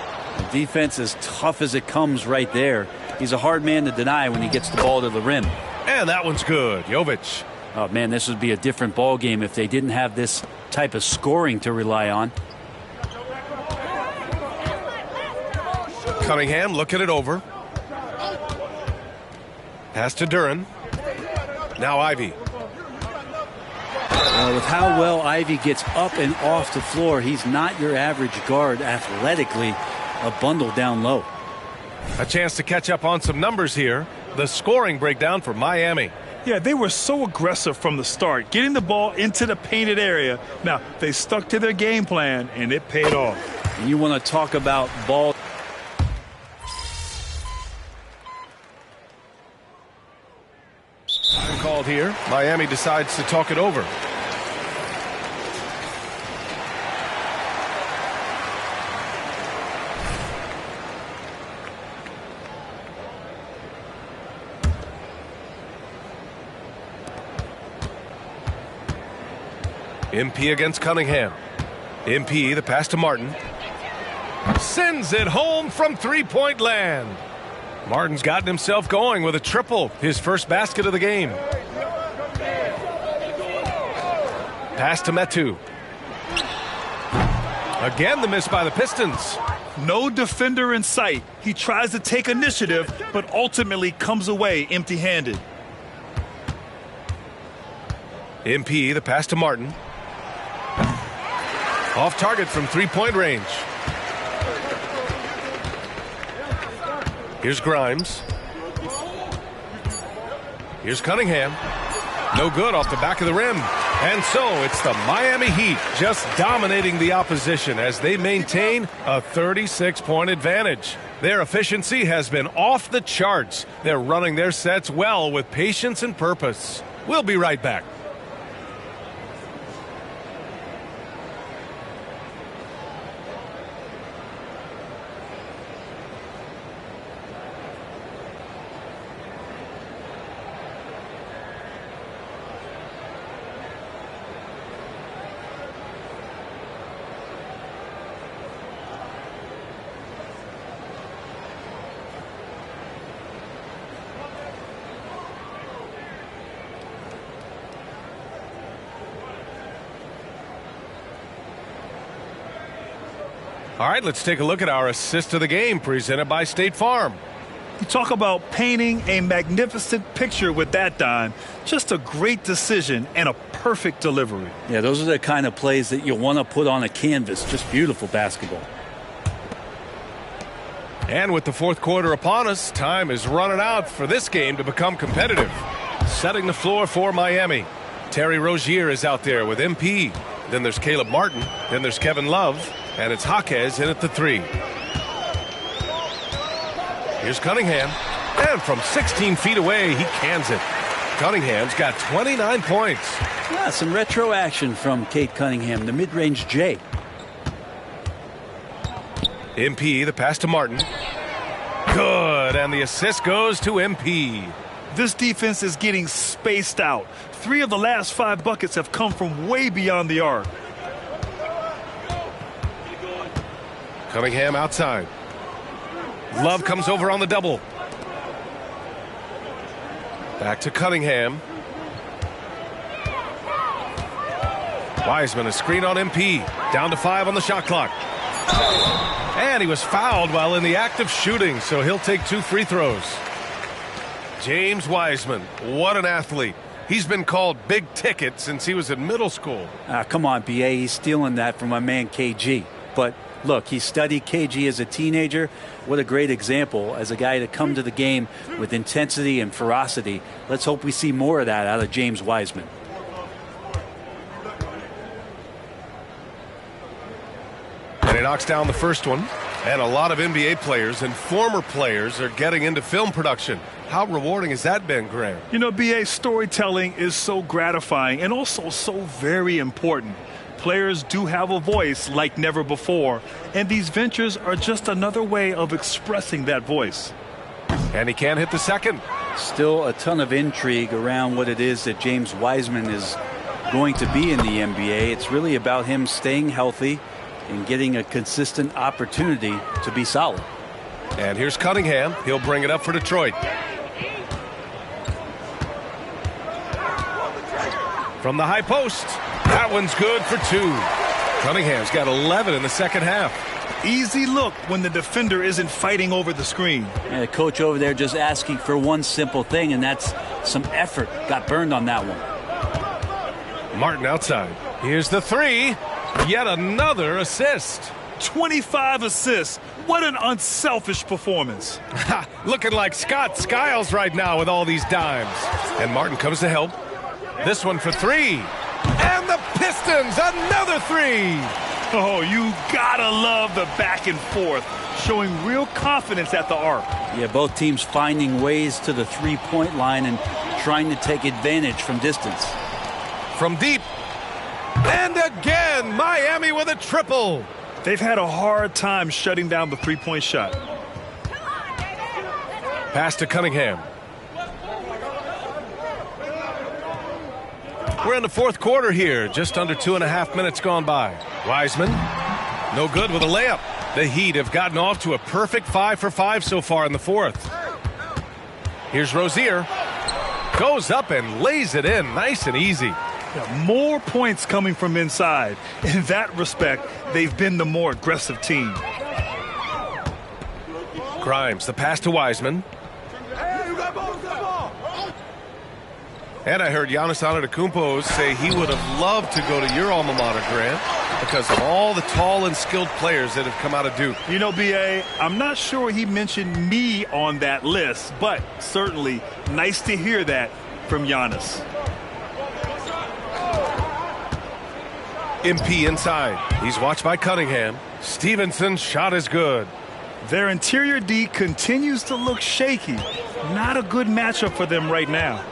The defense is tough as it comes right there. He's a hard man to deny when he gets the ball to the rim. And that one's good. Jovic. Oh, man, this would be a different ball game if they didn't have this type of scoring to rely on. Cunningham looking it over. Pass to Duren. Now Ivy. With how well Ivy gets up and off the floor, he's not your average guard athletically, a bundle down low. A chance to catch up on some numbers here. The scoring breakdown for Miami. Yeah, they were so aggressive from the start, getting the ball into the painted area. Now, they stuck to their game plan, and it paid off. And you want to talk about ball. Time called here. Miami decides to talk it over. MP against Cunningham. MP, the pass to Martin. Sends it home from three-point land. Martin's gotten himself going with a triple, his first basket of the game. Pass to Metu. Again, the miss by the Pistons. No defender in sight. He tries to take initiative, but ultimately comes away empty-handed. MP, the pass to Martin. Off target from three-point range. Here's Grimes. Here's Cunningham. No good off the back of the rim. And so it's the Miami Heat just dominating the opposition as they maintain a 36-point advantage. Their efficiency has been off the charts. They're running their sets well with patience and purpose. We'll be right back. All right, let's take a look at our assist of the game presented by State Farm. You talk about painting a magnificent picture with that, Don. Just a great decision and a perfect delivery. Yeah, those are the kind of plays that you want to put on a canvas. Just beautiful basketball. And with the fourth quarter upon us, time is running out for this game to become competitive. Setting the floor for Miami. Terry Rozier is out there with MP. Then there's Caleb Martin. Then there's Kevin Love. And it's Jaquez in at the three. Here's Cunningham. And from 16 feet away, he cans it. Cunningham's got 29 points. Yeah, some retro action from Cade Cunningham, the mid-range J. MP, the pass to Martin. Good, and the assist goes to MP. This defense is getting spaced out. 3 of the last 5 buckets have come from way beyond the arc. Cunningham outside. Love comes over on the double. Back to Cunningham. Wiseman, a screen on MP. Down to 5 on the shot clock. And he was fouled while in the act of shooting, so he'll take 2 free throws. James Wiseman, what an athlete. He's been called big ticket since he was in middle school. Come on, B.A., he's stealing that from my man KG. But look, he studied KG as a teenager. What a great example as a guy to come to the game with intensity and ferocity. Let's hope we see more of that out of James Wiseman. And he knocks down the first one. And a lot of NBA players and former players are getting into film production. How rewarding has that been, Graham? You know, B.A., storytelling is so gratifying and also so very important. Players do have a voice like never before, and these ventures are just another way of expressing that voice. And he can't hit the second. Still a ton of intrigue around what it is that James Wiseman is going to be in the NBA. It's really about him staying healthy and getting a consistent opportunity to be solid. And here's Cunningham. He'll bring it up for Detroit. From the high post. That one's good for 2. Cunningham's got 11 in the second half. Easy look when the defender isn't fighting over the screen. And the coach over there just asking for one simple thing, and that's some effort. Got burned on that one. Martin outside. Here's the 3. Yet another assist. 25 assists. What an unselfish performance. Looking like Scott Skiles right now with all these dimes. And Martin comes to help. This one for 3. And the Pistons, another 3. Oh, you gotta love the back and forth, showing real confidence at the arc. Yeah, both teams finding ways to the three-point line and trying to take advantage from distance. From deep. And again, Miami with a triple. They've had a hard time shutting down the three-point shot. Pass to Cunningham. We're in the fourth quarter here, just under 2.5 minutes gone by. Wiseman, no good with a layup. The Heat have gotten off to a perfect 5 for 5 so far in the fourth. Here's Rozier. Goes up and lays it in, nice and easy. Yeah, more points coming from inside. In that respect, they've been the more aggressive team. Grimes, the pass to Wiseman. And I heard Giannis Antetokounmpo say he would have loved to go to your alma mater, Grant, because of all the tall and skilled players that have come out of Duke. You know, B.A., I'm not sure he mentioned me on that list, but certainly nice to hear that from Giannis. MP inside. He's watched by Cunningham. Stevenson's shot is good. Their interior D continues to look shaky. Not a good matchup for them right now.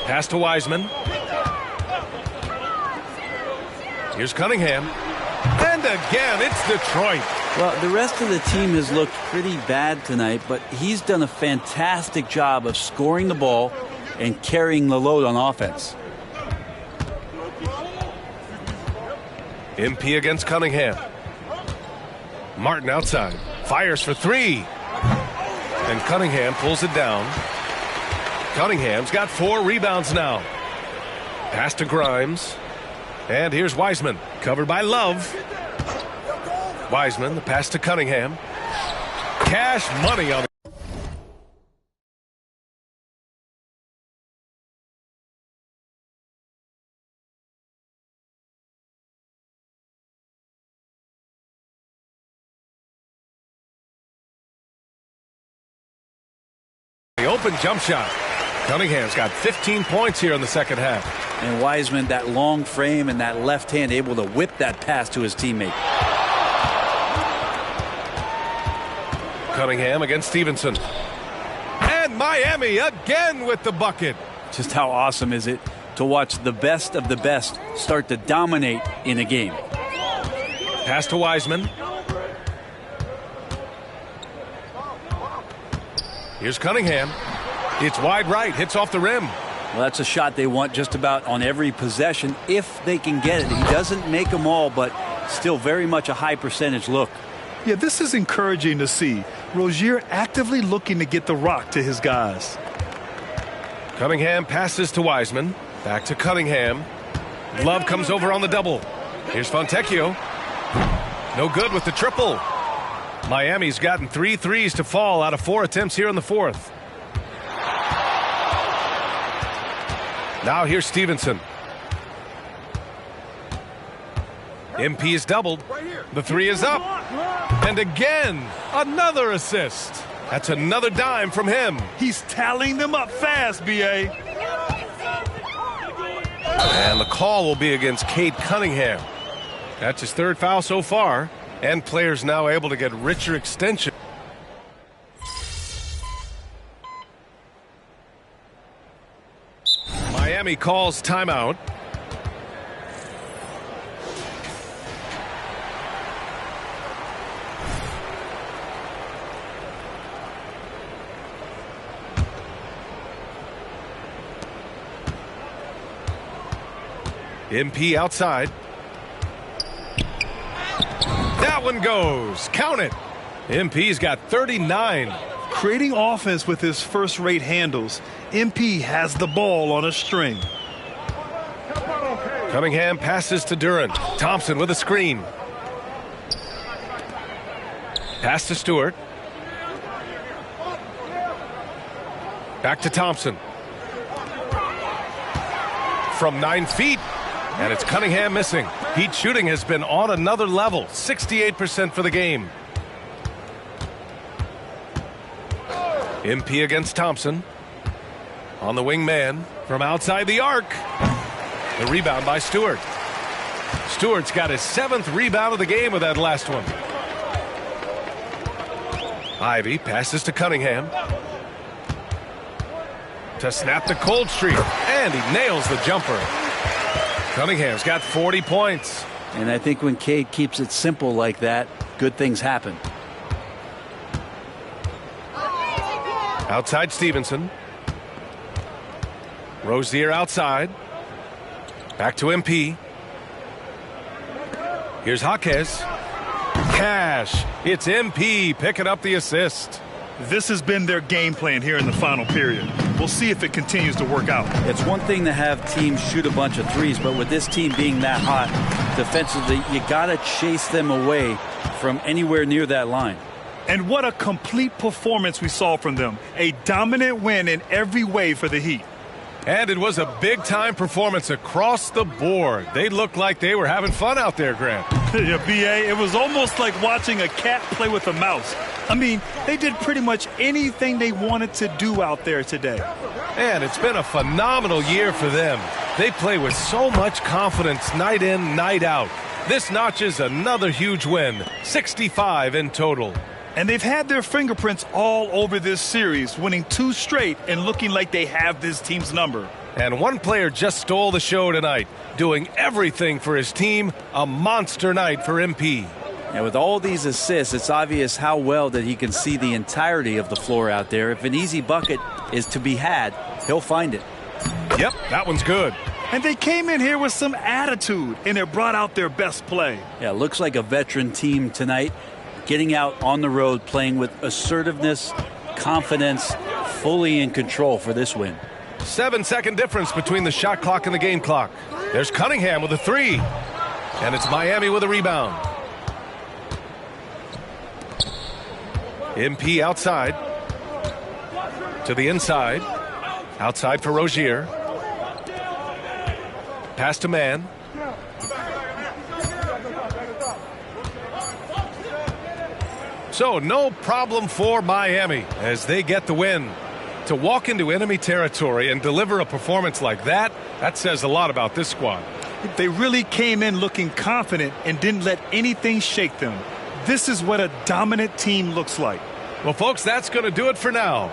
Pass to Wiseman. Here's Cunningham. And again, it's Detroit. Well, the rest of the team has looked pretty bad tonight, but he's done a fantastic job of scoring the ball and carrying the load on offense. MP against Cunningham. Martin outside. Fires for 3. And Cunningham pulls it down. Cunningham's got 4 rebounds now. Pass to Grimes. And here's Wiseman. Covered by Love. Wiseman, the pass to Cunningham. Cash money on the open jump shot. Cunningham's got 15 points here in the second half. And Wiseman, that long frame and that left hand, able to whip that pass to his teammate. Cunningham against Stevenson. And Miami again with the bucket. Just how awesome is it to watch the best of the best start to dominate in a game. Pass to Wiseman. Here's Cunningham. It's wide right, hits off the rim. Well, that's a shot they want just about on every possession if they can get it. He doesn't make them all, but still very much a high percentage look. Yeah, this is encouraging to see. Rozier actively looking to get the rock to his guys. Cunningham passes to Wiseman. Back to Cunningham. Love comes over on the double. Here's Fontecchio. No good with the triple. Miami's gotten 3 threes to fall out of 4 attempts here in the fourth. Now here's Stevenson. MP is doubled. The 3 is up. And again, another assist. That's another dime from him. He's tallying them up fast, B.A. And the call will be against Cade Cunningham. That's his 3rd foul so far. And players now able to get richer extension. Miami calls timeout. MP outside. That one goes. Count it. MP's got 39. Creating offense with his first-rate handles. MP has the ball on a string. Cunningham passes to Durant. Thompson with a screen. Pass to Stewart. Back to Thompson. From 9 feet. And it's Cunningham missing. Heat shooting has been on another level. 68% for the game. MP against Thompson. On the wing man from outside the arc. The rebound by Stewart. Stewart's got his 7th rebound of the game with that last one. Ivy passes to Cunningham. To snap the cold streak. And he nails the jumper. Cunningham's got 40 points. And I think when Cade keeps it simple like that, good things happen. Outside Stevenson. Rozier outside. Back to MP. Here's Jaquez. Cash. It's MP picking up the assist. This has been their game plan here in the final period. We'll see if it continues to work out. It's one thing to have teams shoot a bunch of threes, but with this team being that hot defensively, you got to chase them away from anywhere near that line. And what a complete performance we saw from them. A dominant win in every way for the Heat. And it was a big-time performance across the board. They looked like they were having fun out there, Grant. Yeah, B.A., it was almost like watching a cat play with a mouse. I mean, they did pretty much anything they wanted to do out there today. And it's been a phenomenal year for them. They play with so much confidence night in, night out. This notches another huge win, 65 in total. And they've had their fingerprints all over this series, winning 2 straight and looking like they have this team's number. And one player just stole the show tonight, doing everything for his team. A monster night for MP. And with all these assists, it's obvious how well that he can see the entirety of the floor out there. If an easy bucket is to be had, he'll find it. Yep, that one's good. And they came in here with some attitude, and it brought out their best play. Yeah, looks like a veteran team tonight, getting out on the road, playing with assertiveness, confidence, fully in control for this win. 7-second difference between the shot clock and the game clock. There's Cunningham with a 3. And it's Miami with a rebound. MP outside. To the inside. Outside for Rozier. Pass to man. So no problem for Miami as they get the win. To walk into enemy territory and deliver a performance like that, that says a lot about this squad. They really came in looking confident and didn't let anything shake them. This is what a dominant team looks like. Well, folks, that's going to do it for now.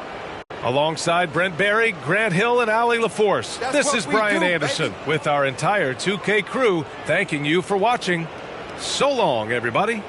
Alongside Brent Barry, Grant Hill, and Allie LaForce, this is Brian Anderson with our entire 2K crew thanking you for watching. So long, everybody.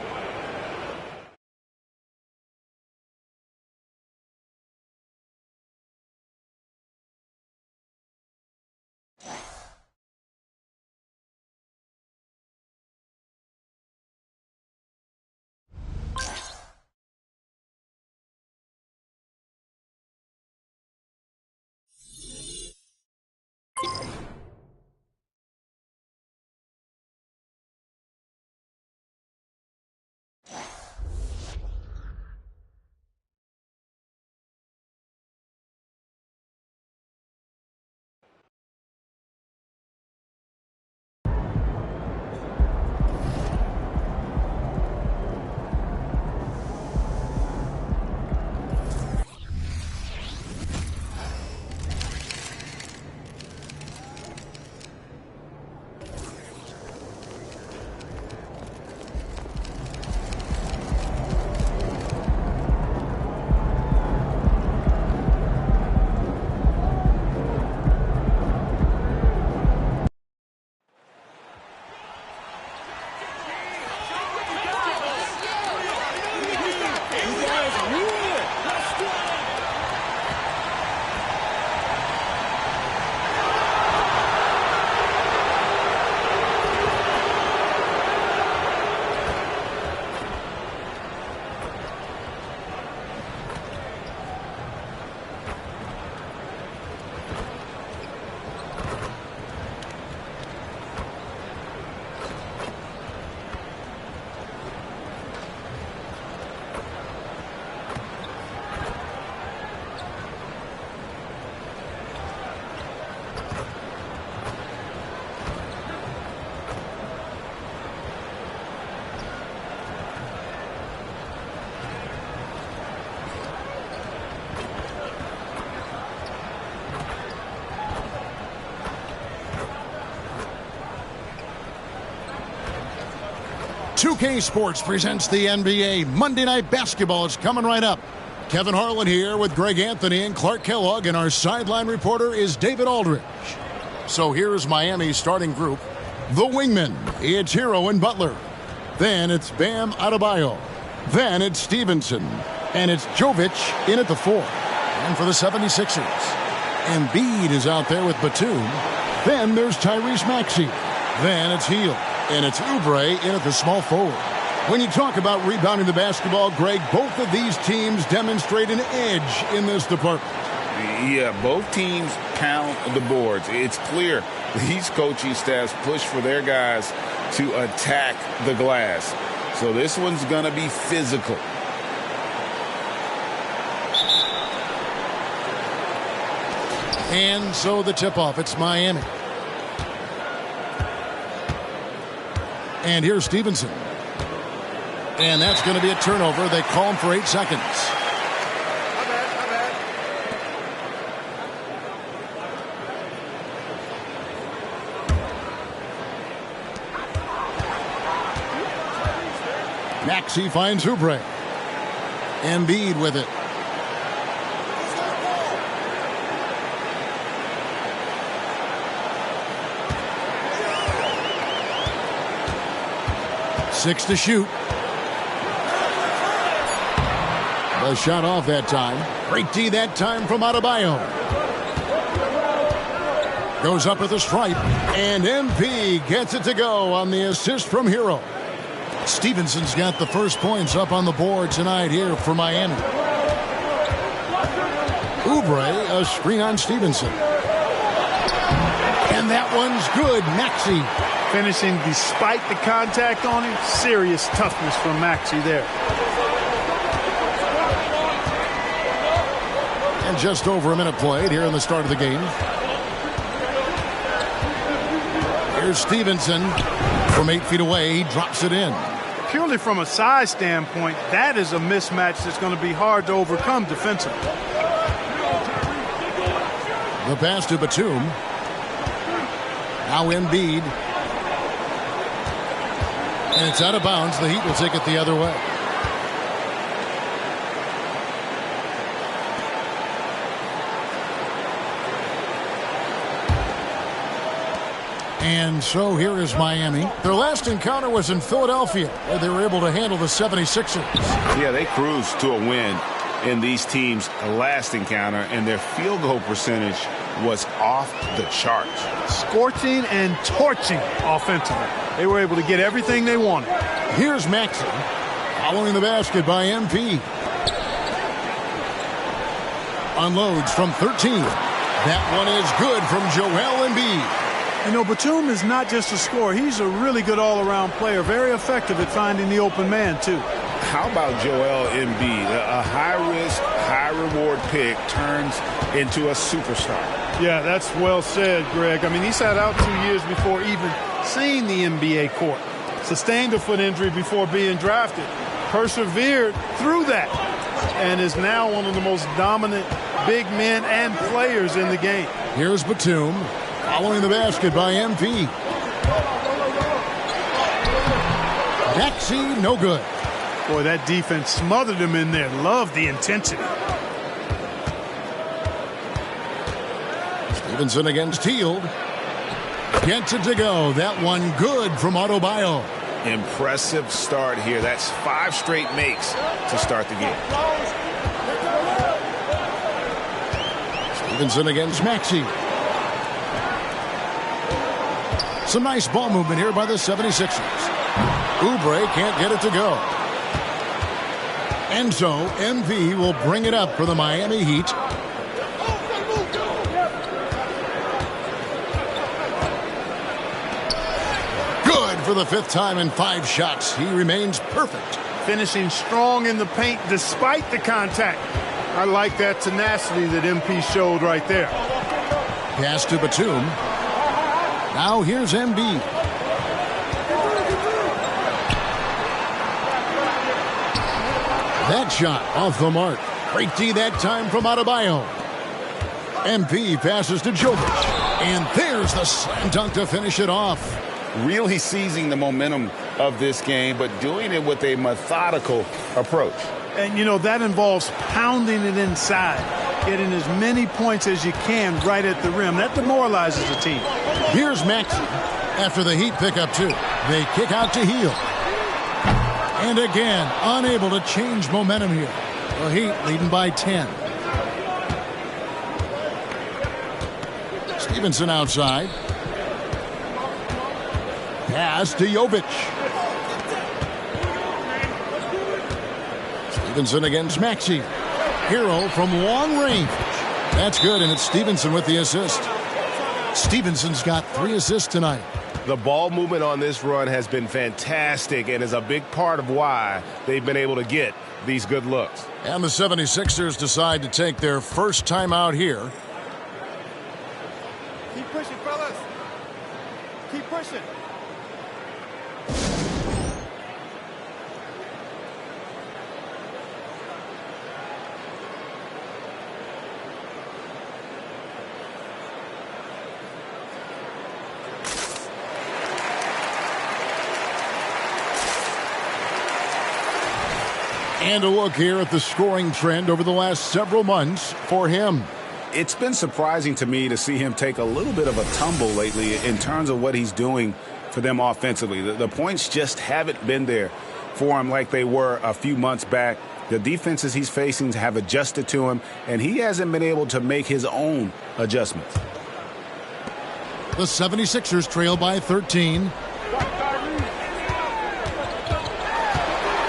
2K Sports presents the NBA. Monday Night Basketball is coming right up. Kevin Harlan here with Greg Anthony and Clark Kellogg, and our sideline reporter is David Aldridge. So here's Miami's starting group. The wingmen, it's Hero and Butler. Then it's Bam Adebayo. Then it's Stevenson. And it's Jovic in at the 4. And for the 76ers, Embiid is out there with Batum. Then there's Tyrese Maxey. Then it's Hield. And it's Oubre in at the small forward. When you talk about rebounding the basketball, Greg, both of these teams demonstrate an edge in this department. Yeah, both teams pound the boards. It's clear these coaching staffs push for their guys to attack the glass. So this one's going to be physical. And so the tip-off, it's Miami. And here's Stevenson. And that's going to be a turnover. They call him for 8 seconds. Maxey finds Oubre. Embiid with it. Six to shoot. The shot off that time. Great D that time from Adebayo. Goes up at the stripe. And MP gets it to go on the assist from Hero. Stevenson's got the first points up on the board tonight here for Miami. Oubre, a screen on Stevenson. And that one's good. Maxey. Finishing despite the contact on him. Serious toughness from Maxey there. And just over a minute played here in the start of the game. Here's Stevenson from 8 feet away. He drops it in. Purely from a size standpoint, that is a mismatch that's going to be hard to overcome defensively. The pass to Batum. Now Embiid. And it's out of bounds. The Heat will take it the other way. And so here is Miami. Their last encounter was in Philadelphia, where they were able to handle the 76ers. Yeah, they cruised to a win in these teams' last encounter, and their field goal percentage was off the charts. Scorching and torching offensively. They were able to get everything they wanted. Here's Maxey. Following the basket by MP. Unloads from 13. That one is good from Joel Embiid. You know, Batum is not just a scorer. He's a really good all-around player. Very effective at finding the open man, too. How about Joel Embiid? A high-risk, high-reward pick turns into a superstar. Yeah, that's well said, Greg. I mean, he sat out 2 years before even seeing the NBA court. Sustained a foot injury before being drafted. Persevered through that. And is now one of the most dominant big men and players in the game. Here's Batum. Following the basket by MP. Maxey, no good. Boy, that defense smothered him in there. Love the intensity. Stevenson against Hield. Gets it to go. That one good from Adebayo. Impressive start here. That's 5 straight makes to start the game. Stevenson against Maxey. Some nice ball movement here by the 76ers. Oubre can't get it to go. And so MV will bring it up for the Miami Heat. Good for the 5th time in 5 shots. He remains perfect. Finishing strong in the paint despite the contact. I like that tenacity that MP showed right there. Pass to Batum. Now here's Embiid. That shot off the mark. Great D that time from Adebayo. MP passes to Jovic. And there's the slam dunk to finish it off. really seizing the momentum of this game, but doing it with a methodical approach. And, you know, that involves pounding it inside, getting as many points as you can right at the rim. That demoralizes the team. Here's Maxey after the Heat pick up 2. They kick out to Hield. And again, unable to change momentum here. The Heat leading by 10. Stevenson outside. Pass to Jovic. Stevenson against Maxey. Hero from long range. That's good, and it's Stevenson with the assist. Stevenson's got 3 assists tonight. The ball movement on this run has been fantastic and is a big part of why they've been able to get these good looks. And the 76ers decide to take their first time out here. Keep pushing, fellas. Keep pushing. And a look here at the scoring trend over the last several months for him. It's been surprising to me to see him take a little bit of a tumble lately in terms of what he's doing for them offensively. The points just haven't been there for him like they were a few months back. The defenses he's facing have adjusted to him, and he hasn't been able to make his own adjustments. The 76ers trail by 13.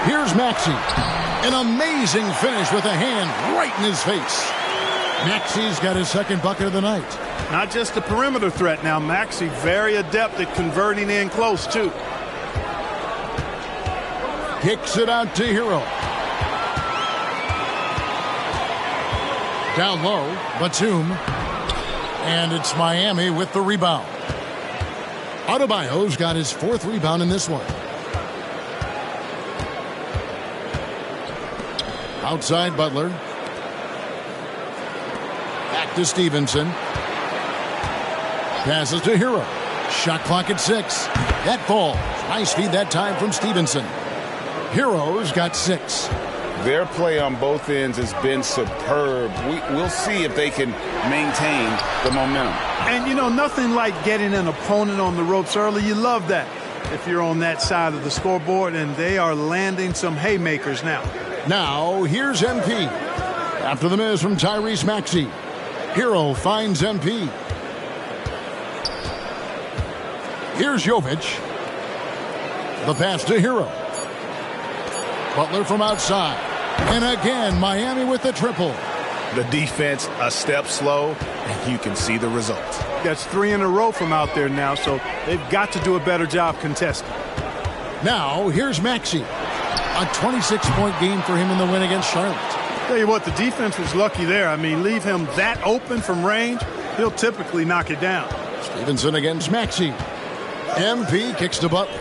Here's Maxey. An amazing finish with a hand right in his face. Maxey's got his second bucket of the night. Not just a perimeter threat now. Maxey very adept at converting in close, too. Kicks it out to Hero. Down low, Batum. And it's Miami with the rebound. Adebayo's got his 4th rebound in this one. Outside Butler. Back to Stevenson. Passes to Hero. Shot clock at 6. That falls. Nice feed that time from Stevenson. Hero's got 6. Their play on both ends has been superb. We'll see if they can maintain the momentum. And, you know, nothing like getting an opponent on the ropes early. You love that if you're on that side of the scoreboard, and they are landing some haymakers now. Now, here's MP. After the miss from Tyrese Maxey. Hero finds MP. Here's Jovic. The pass to Hero. Butler from outside. And again, Miami with the triple. The defense a step slow, and you can see the results. That's 3 in a row from out there now, so they've got to do a better job contesting. Now, here's Maxey. A 26-point game for him in the win against Charlotte. Tell you what, the defense was lucky there. I mean, leave him that open from range, he'll typically knock it down. Stevenson against Maxey. MP kicks to Butler.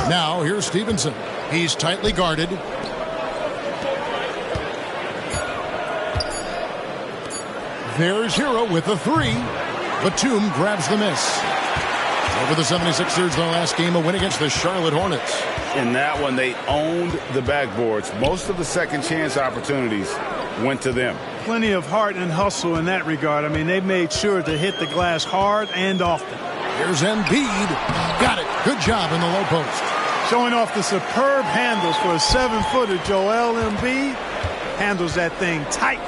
Now, here's Stevenson. He's tightly guarded. There's Hero with a 3. Batum grabs the miss. Over the 76ers, their last game, a win against the Charlotte Hornets. In that one, they owned the backboards. Most of the second chance opportunities went to them. Plenty of heart and hustle in that regard. I mean, they made sure to hit the glass hard and often. Here's Embiid. Got it. Good job in the low post. Showing off the superb handles for a 7-footer. Joel Embiid handles that thing tight.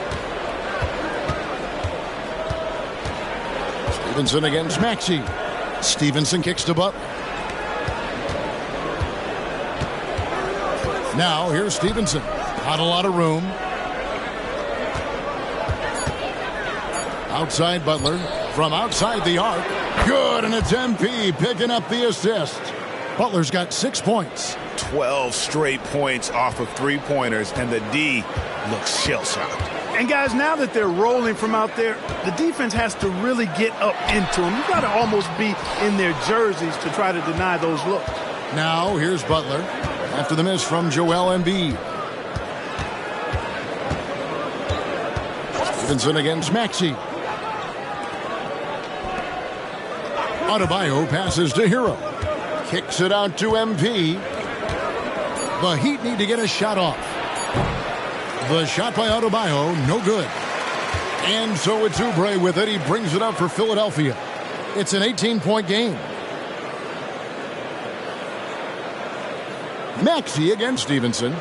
Stevenson against Maxey. Stevenson kicks to Butler. Now, here's Stevenson. Not a lot of room. Outside Butler. From outside the arc. Good, and it's MP picking up the assist. Butler's got 6 points. 12 straight points off of 3-pointers, and the D looks shell-shocked. And, guys, now that they're rolling from out there, the defense has to really get up into them. You've got to almost be in their jerseys to try to deny those looks. Now, here's Butler. After the miss from Joel Embiid. Stevenson against Maxey. Adebayo passes to Hero. Kicks it out to MP. The Heat need to get a shot off. The shot by Adebayo, no good. And so it's Oubre with it. He brings it up for Philadelphia. It's an 18-point game. Maxey against Stevenson.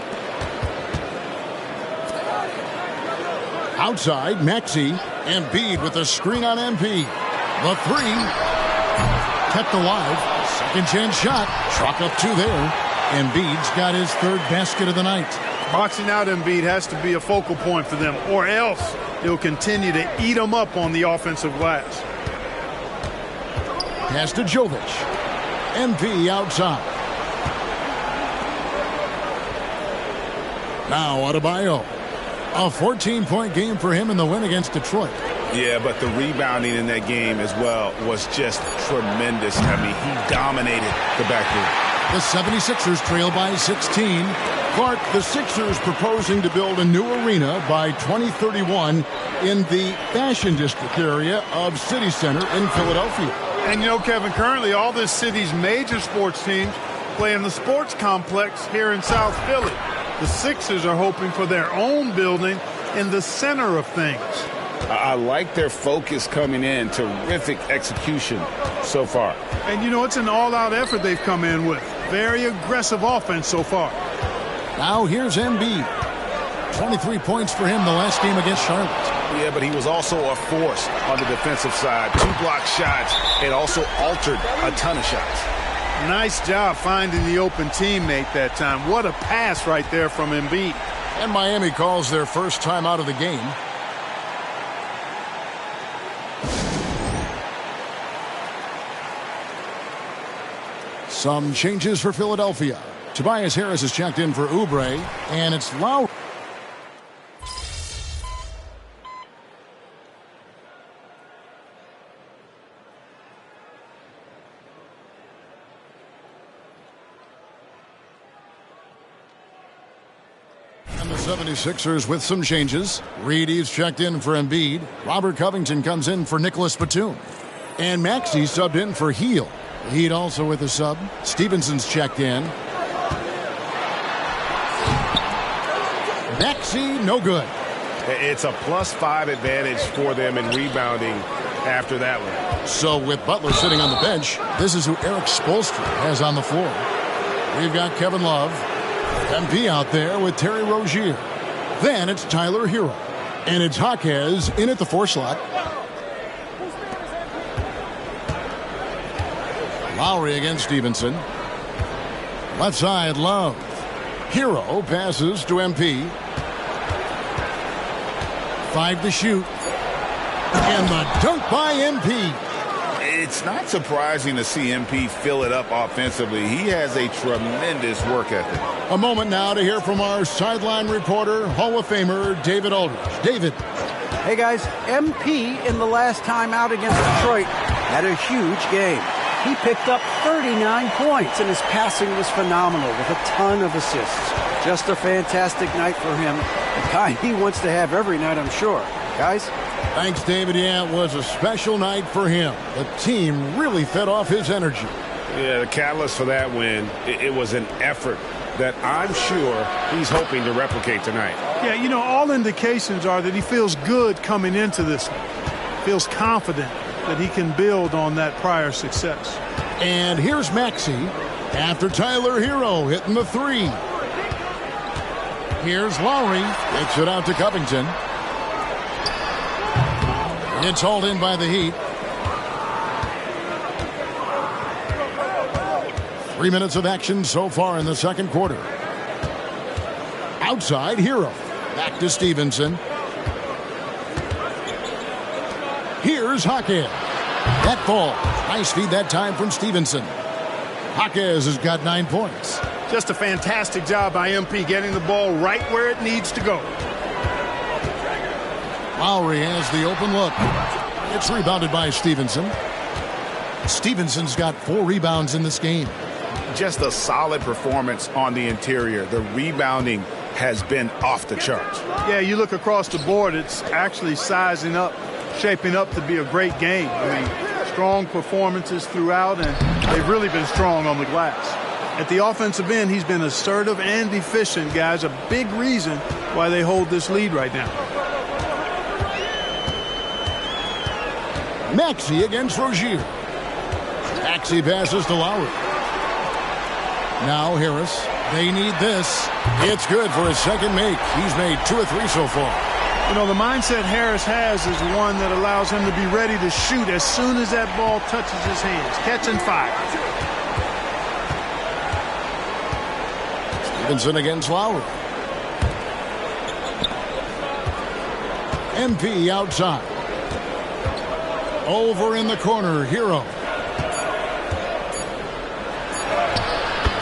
Outside, Maxey. Embiid with the screen on MP. The three. Kept alive. Second chance shot. Chalk up two there. Embiid's got his third basket of the night. Boxing out Embiid has to be a focal point for them, or else they'll continue to eat them up on the offensive glass. Pass to Jovic. MP outside. Now Adebayo. A 14-point game for him in the win against Detroit. Yeah, but the rebounding in that game as well was just tremendous. I mean, he dominated the backcourt. The 76ers trail by 16. Clark, the Sixers proposing to build a new arena by 2031 in the Fashion District area of City Center in Philadelphia. And you know, Kevin, currently all this city's major sports teams play in the sports complex here in South Philly. The Sixers are hoping for their own building in the center of things. I like their focus coming in. Terrific execution so far. And, you know, it's an all-out effort they've come in with. Very aggressive offense so far. Now here's Embiid. 23 points for him the last game against Charlotte. Yeah, but he was also a force on the defensive side. 2 block shots and also altered a ton of shots. Nice job finding the open teammate that time. What a pass right there from Embiid. And Miami calls their first time out of the game. Some changes for Philadelphia. Tobias Harris is checked in for Oubre, and it's Lowry. And the 76ers with some changes. Reedy's checked in for Embiid. Robert Covington comes in for Nicholas Batum. And Maxey subbed in for Hield. Heat also with a sub. Stevenson's checked in. Maxey, no good. It's a +5 advantage for them in rebounding after that one. So with Butler sitting on the bench, this is who Eric Spoelstra has on the floor. We've got Kevin Love. MP out there with Terry Rozier. Then it's Tyler Hero. And it's Jaquez in at the 4 slot. Lowry against Stevenson. Left side, Love. Hero passes to MP. 5 to shoot. And the dunk by MP. It's not surprising to see MP fill it up offensively. He has a tremendous work ethic. A moment now to hear from our sideline reporter, Hall of Famer David Aldridge. David. Hey, guys. MP in the last time out against Detroit had a huge game. He picked up 39 points, and his passing was phenomenal with a ton of assists. Just a fantastic night for him. The kind he wants to have every night, I'm sure. Guys? Thanks, David. Yeah, it was a special night for him. The team really fed off his energy. Yeah, the catalyst for that win, it was an effort that I'm sure he's hoping to replicate tonight. Yeah, you know, all indications are that he feels good coming into this one. Feels confident that he can build on that prior success. And here's Maxey after Tyler Hero hitting the 3. Here's Lowry. Takes it out to Covington. It's hauled in by the Heat. 3 minutes of action so far in the second quarter. Outside, Hero. Back to Stevenson. Here's Jaquez. That falls. Nice feed that time from Stevenson. Jaquez has got 9 points. Just a fantastic job by MP getting the ball right where it needs to go. Lowry has the open look. It's rebounded by Stevenson. Stevenson's got 4 rebounds in this game. Just a solid performance on the interior. The rebounding has been off the charts. Yeah, you look across the board, it's actually sizing up, shaping up to be a great game. I mean, strong performances throughout, and they've really been strong on the glass. At the offensive end, he's been assertive and efficient, guys. A big reason why they hold this lead right now. Maxey against Rozier. Maxey passes to Lowry. Now Harris. They need this. It's good for his second make. He's made 2 or 3 so far. You know, the mindset Harris has is one that allows him to be ready to shoot as soon as that ball touches his hands. Catch and fire. Stevenson against Lowry. MP outside. Over in the corner, Hero.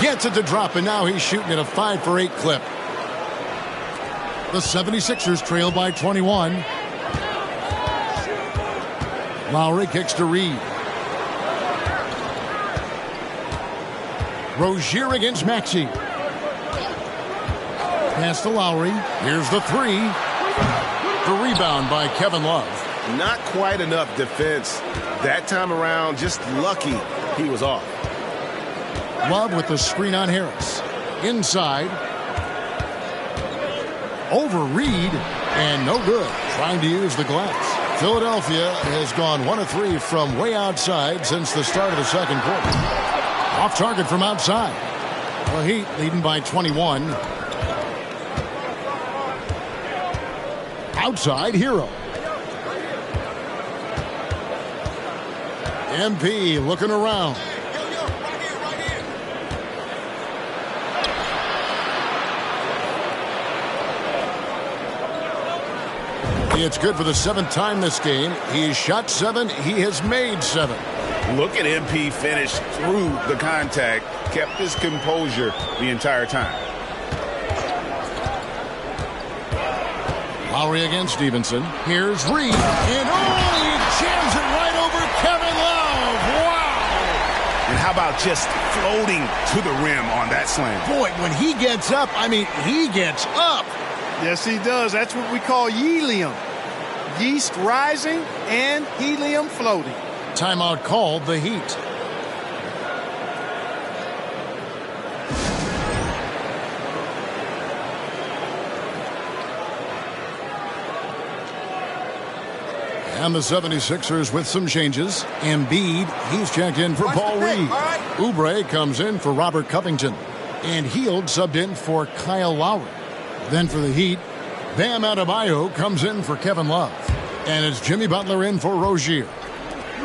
Gets it to drop, and now he's shooting at a 5 for 8 clip. The 76ers trail by 21. Lowry kicks to Reed. Rozier against Maxey. Pass to Lowry. Here's the 3. The rebound by Kevin Love. Not quite enough defense that time around. Just lucky he was off. Love with the screen on Harris. Inside. Over Reed. And no good. Trying to use the glass. Philadelphia has gone 1 of 3 from way outside since the start of the second quarter. Off target from outside. The Heat leading by 21. Outside, Hero. MP looking around. It's good for the 7th time this game. He's shot 7. He has made 7. Look at MP finish through the contact. Kept his composure the entire time. Lowry against Stevenson. Here's Reed. And he jams it right over Kevin Love. Wow. And how about just floating to the rim on that slam? Boy, when he gets up, I mean, he gets up. Yes, he does. That's what we call helium. Yeast rising and helium floating. Timeout called, the Heat. And the 76ers with some changes. Embiid, he's checked in for Paul Reed. Oubre comes in for Robert Covington. And Hield subbed in for Kyle Lowry. Then for the Heat, Bam Adebayo comes in for Kevin Love. And it's Jimmy Butler in for Rozier.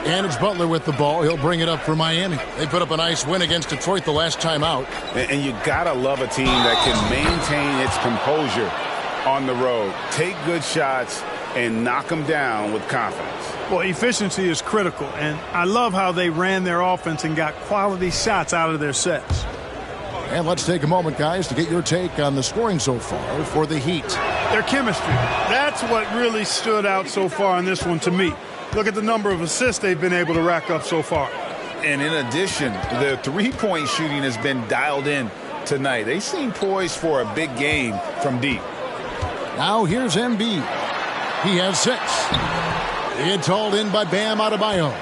And it's Butler with the ball. He'll bring it up for Miami. They put up a nice win against Detroit the last time out. And you gotta love a team that can maintain its composure on the road. Take good shots and knock them down with confidence. Well, efficiency is critical, and I love how they ran their offense and got quality shots out of their sets. And let's take a moment, guys, to get your take on the scoring so far for the Heat. Their chemistry. That's what really stood out so far in this one to me. Look at the number of assists they've been able to rack up so far. And in addition, the three-point shooting has been dialed in tonight. They seem poised for a big game from deep. Now here's Embiid. He has 6. It's hauled in by Bam Adebayo.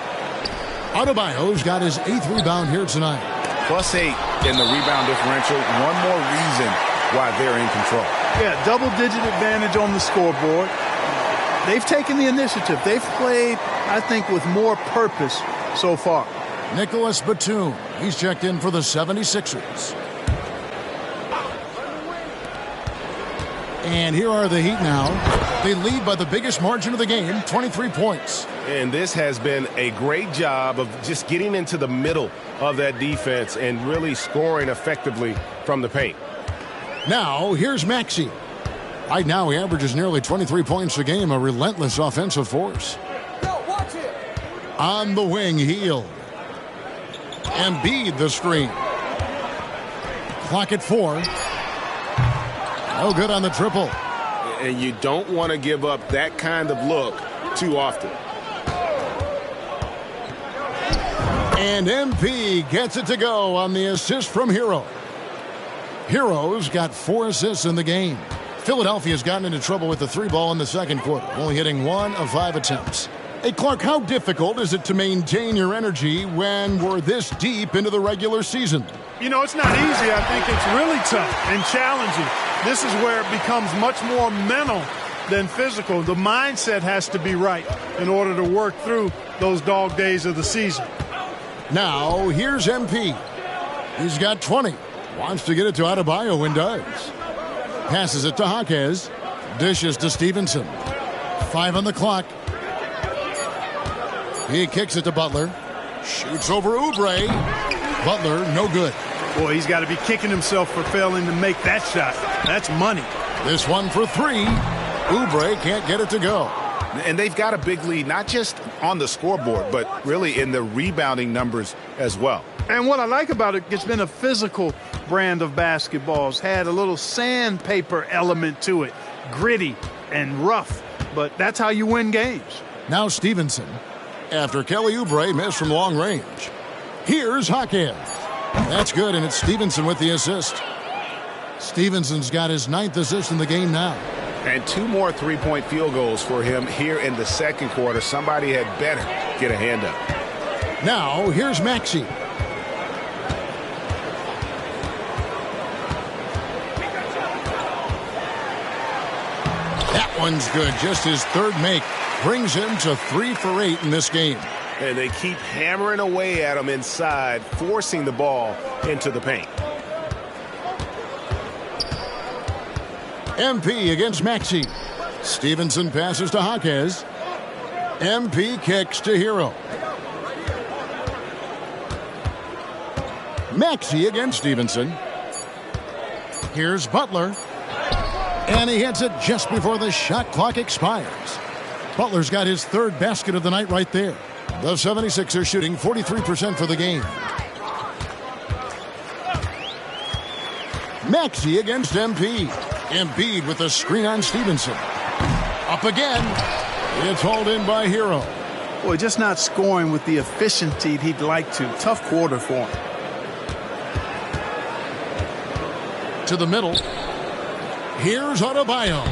Adebayo's got his 8th rebound here tonight. +8 in the rebound differential. One more reason why they're in control. Yeah, double-digit advantage on the scoreboard. They've taken the initiative. They've played, I think, with more purpose so far. Nicholas Batum. He's checked in for the 76ers. And here are the Heat now. They lead by the biggest margin of the game, 23 points. And this has been a great job of just getting into the middle of that defense and really scoring effectively from the paint. Now, here's Maxey. Right now, he averages nearly 23 points a game, a relentless offensive force. On the wing, Hield. Embiid the screen. Clock at 4. No good on the triple. And you don't want to give up that kind of look too often. And MP gets it to go on the assist from Hero. Hero's got 4 assists in the game. Philadelphia's gotten into trouble with the 3 ball in the second quarter, only hitting 1 of 5 attempts. Hey, Clark, how difficult is it to maintain your energy when we're this deep into the regular season? You know, it's not easy. I think it's really tough and challenging. This is where it becomes much more mental than physical. The mindset has to be right in order to work through those dog days of the season. Now, here's MP. He's got 20. Wants to get it to Adebayo and does. Passes it to Jaquez. Dishes to Stevenson. 5 on the clock. He kicks it to Butler. Shoots over Oubre. Butler, no good. Boy, he's got to be kicking himself for failing to make that shot. That's money. This one for 3. Oubre can't get it to go. And they've got a big lead, not just on the scoreboard, but really in the rebounding numbers as well. And what I like about it, it's been a physical brand of basketball. It's had a little sandpaper element to it. Gritty and rough. But that's how you win games. Now Stevenson. After Kelly Oubre missed from long range. Here's Jaquez. That's good, and it's Stevenson with the assist. Stevenson's got his 9th assist in the game now. And 2 more three-point field goals for him here in the second quarter. Somebody had better get a hand up. Now, here's Maxey. That one's good. Just his 3rd make. Brings him to 3 for 8 in this game. And they keep hammering away at him inside, forcing the ball into the paint. MP against Maxey. Stevenson passes to Jaquez. MP kicks to Hero. Maxey against Stevenson. Here's Butler. And he hits it just before the shot clock expires. Butler's got his 3rd basket of the night right there. The 76ers shooting 43% for the game. Maxey against MP. Embiid with a screen on Stevenson. Up again. It's hauled in by Hero. Boy, just not scoring with the efficiency he'd like to. Tough quarter for him. To the middle. Here's Adebayo.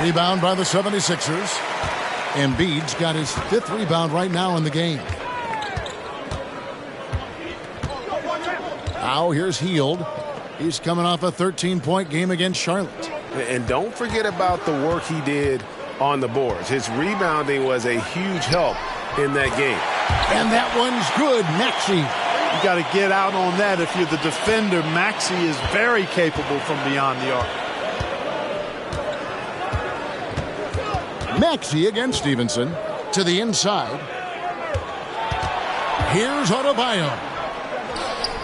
Rebound by the 76ers. Embiid's got his 5th rebound right now in the game. Now here's Hield. He's coming off a 13-point game against Charlotte. And don't forget about the work he did on the boards. His rebounding was a huge help in that game. And that one's good. Maxey. You got to get out on that if you're the defender. Maxey is very capable from beyond the arc. Maxey against Stevenson. To the inside. Here's Adebayo.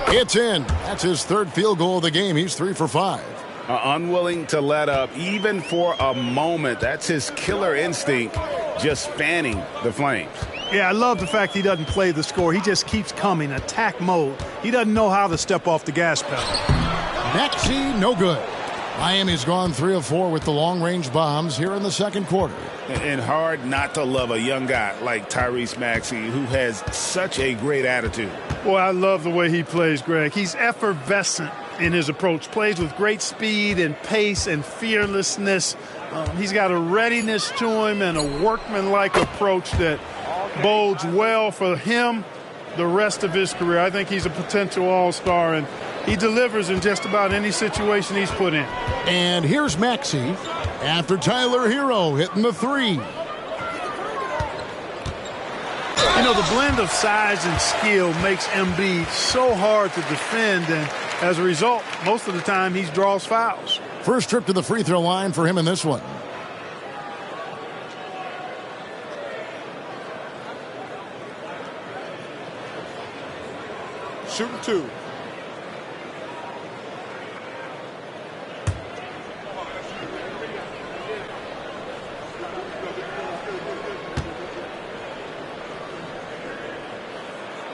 It's in. That's his 3rd field goal of the game. He's 3 for 5. Unwilling to let up even for a moment. That's his killer instinct, just fanning the flames. Yeah, I love the fact he doesn't play the score. He just keeps coming, attack mode. He doesn't know how to step off the gas pedal. Maxey, no good. Miami's gone 3 of 4 with the long-range bombs here in the second quarter. And hard not to love a young guy like Tyrese Maxey, who has such a great attitude. Boy, I love the way he plays, Greg. He's effervescent in his approach. Plays with great speed and pace and fearlessness. He's got a readiness to him and a workmanlike approach that bodes well for him the rest of his career. I think he's a potential all-star, and he delivers in just about any situation he's put in. And here's Maxey after Tyler Hero hitting the 3. You know, the blend of size and skill makes Embiid so hard to defend, and as a result, most of the time he draws fouls. First trip to the free throw line for him in this one. Shooting 2.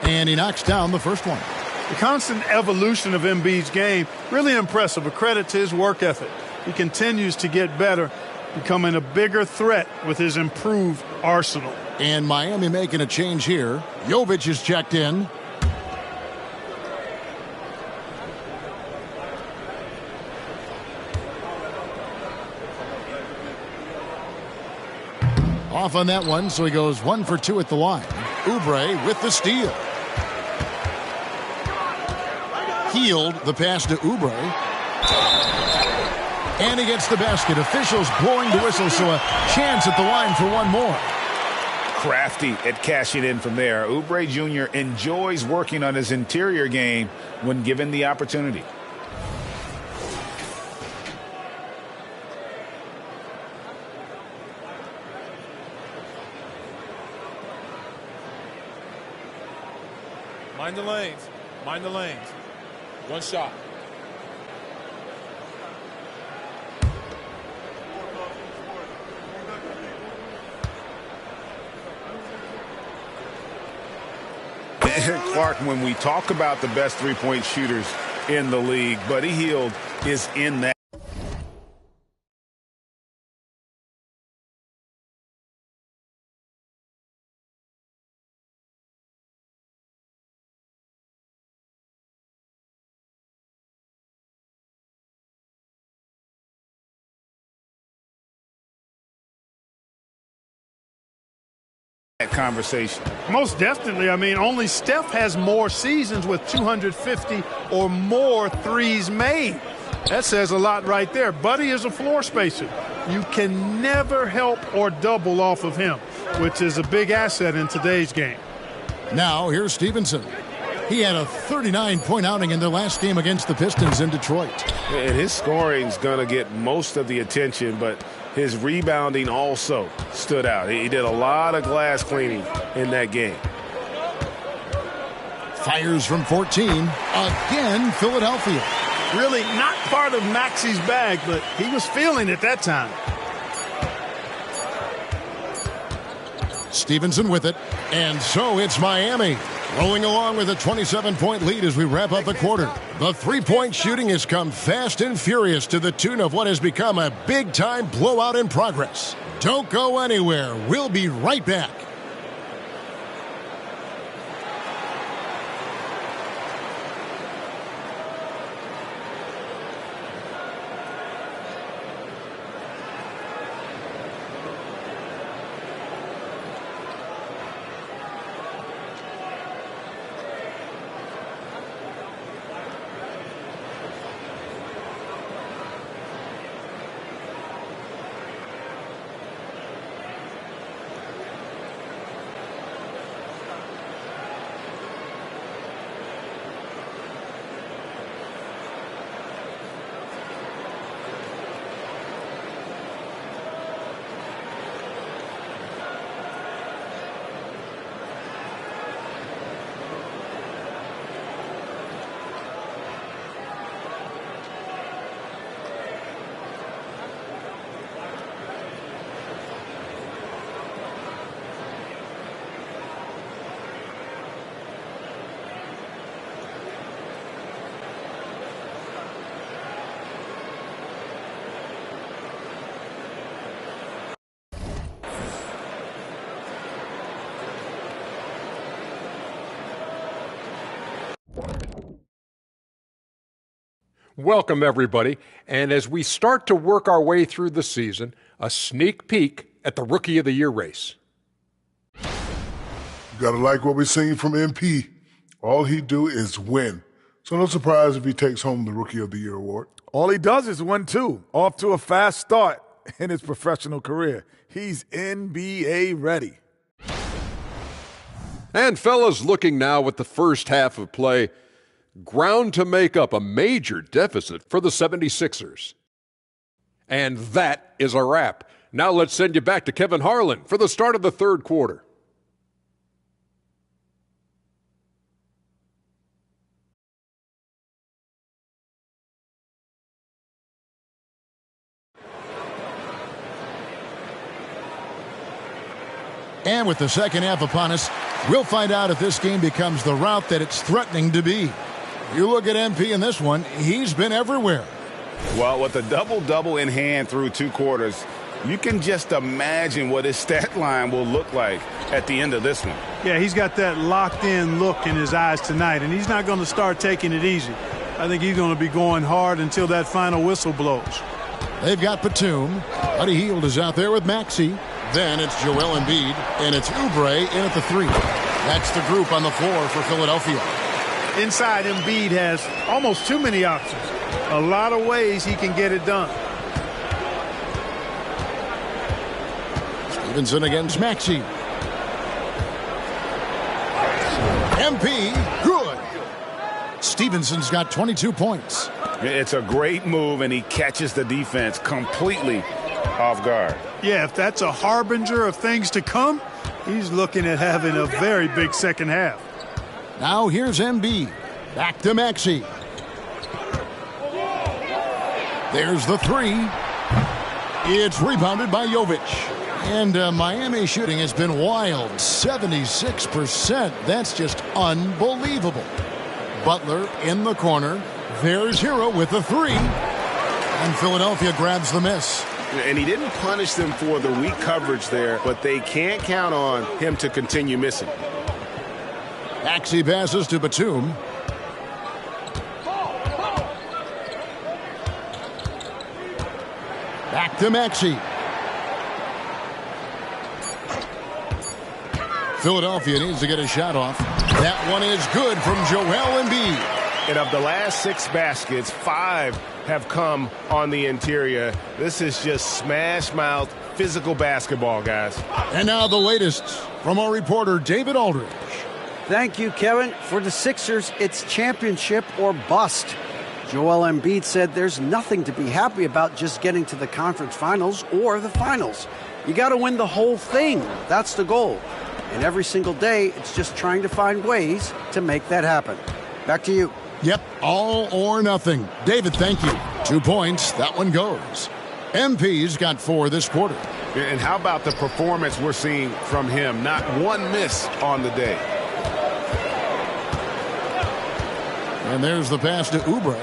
And he knocks down the first one. The constant evolution of Embiid's game, really impressive. A credit to his work ethic. He continues to get better, becoming a bigger threat with his improved arsenal. And Miami making a change here. Jovic is checked in. Off on that one, so he goes 1 for 2 at the line. Oubre with the steal. Hield the pass to Oubre. And he gets the basket. Officials blowing the whistle, so a chance at the line for one more. Crafty at cashing in from there. Oubre Jr. enjoys working on his interior game when given the opportunity. Mind the lanes. Mind the lanes. One shot. Clark, when we talk about the best three-point shooters in the league, Buddy Hield is in that. Conversation. Most definitely. I mean, only Steph has more seasons with 250 or more threes made. That says a lot right there. Buddy is a floor spacer. You can never help or double off of him, which is a big asset in today's game. Now here's Stevenson. He had a 39-point outing in their last game against the Pistons in Detroit. And his scoring's going to get most of the attention, but his rebounding also stood out. He did a lot of glass cleaning in that game. Fires from 14. Again, Philadelphia. Really not part of Maxi's bag, but he was feeling it that time. Stevenson with it. And so it's Miami. Rolling along with a 27-point lead as we wrap up the quarter. The three-point shooting has come fast and furious to the tune of what has become a big-time blowout in progress. Don't go anywhere. We'll be right back. Welcome, everybody. And as we start to work our way through the season, a sneak peek at the Rookie of the Year race. You got to like what we're seeing from MP. All he do is win. So no surprise if he takes home the Rookie of the Year award. All he does is win, too. Off to a fast start in his professional career. He's NBA ready. And fellas, looking now at the first half of play, ground to make up a major deficit for the 76ers. And that is a wrap. Now let's send you back to Kevin Harlan for the start of the third quarter. And with the second half upon us, we'll find out if this game becomes the route that it's threatening to be. You look at MP in this one, he's been everywhere. Well, with a double-double in hand through two quarters, you can just imagine what his stat line will look like at the end of this one. Yeah, he's got that locked-in look in his eyes tonight, and he's not going to start taking it easy. I think he's going to be going hard until that final whistle blows. They've got Batum. Buddy Hield is out there with Maxey. Then it's Joel Embiid, and it's Oubre in at the 3. That's the group on the floor for Philadelphia. Inside, Embiid has almost too many options. A lot of ways he can get it done. Stevenson against Maxey. MP, good. Stevenson's got 22 points. It's a great move, and he catches the defense completely off guard. Yeah, if that's a harbinger of things to come, he's looking at having a very big second half. Now here's Embiid. Back to Maxey. There's the 3. It's rebounded by Jovic. And Miami shooting has been wild. 76%. That's just unbelievable. Butler in the corner. There's Hero with the 3. And Philadelphia grabs the miss. And he didn't punish them for the weak coverage there, but they can't count on him to continue missing. Maxey passes to Batum. Back to Maxey. Philadelphia needs to get a shot off. That one is good from Joel Embiid. And of the last 6 baskets, 5 have come on the interior. This is just smash-mouth physical basketball, guys. And now the latest from our reporter, David Aldridge. Thank you, Kevin. For the Sixers, it's championship or bust. Joel Embiid said there's nothing to be happy about just getting to the conference finals or the finals. You got to win the whole thing. That's the goal. And every single day, it's just trying to find ways to make that happen. Back to you. Yep, all or nothing. David, thank you. 2 points. That one goes. MP's got 4 this quarter. And how about the performance we're seeing from him? Not one miss on the day. And there's the pass to Oubre.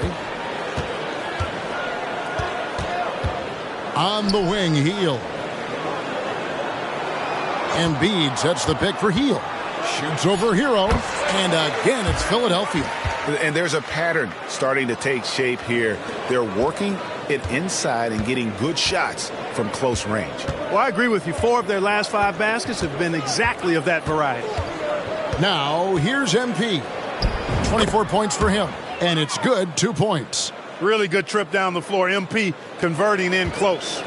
On the wing, Hield. Embiid sets the pick for Hield. Shoots over Hero. And again, it's Philadelphia. And there's a pattern starting to take shape here. They're working it inside and getting good shots from close range. Well, I agree with you. 4 of their last 5 baskets have been exactly of that variety. Now, here's MP. 24 points for him. And it's good, 2 points. Really good trip down the floor. MP converting in close.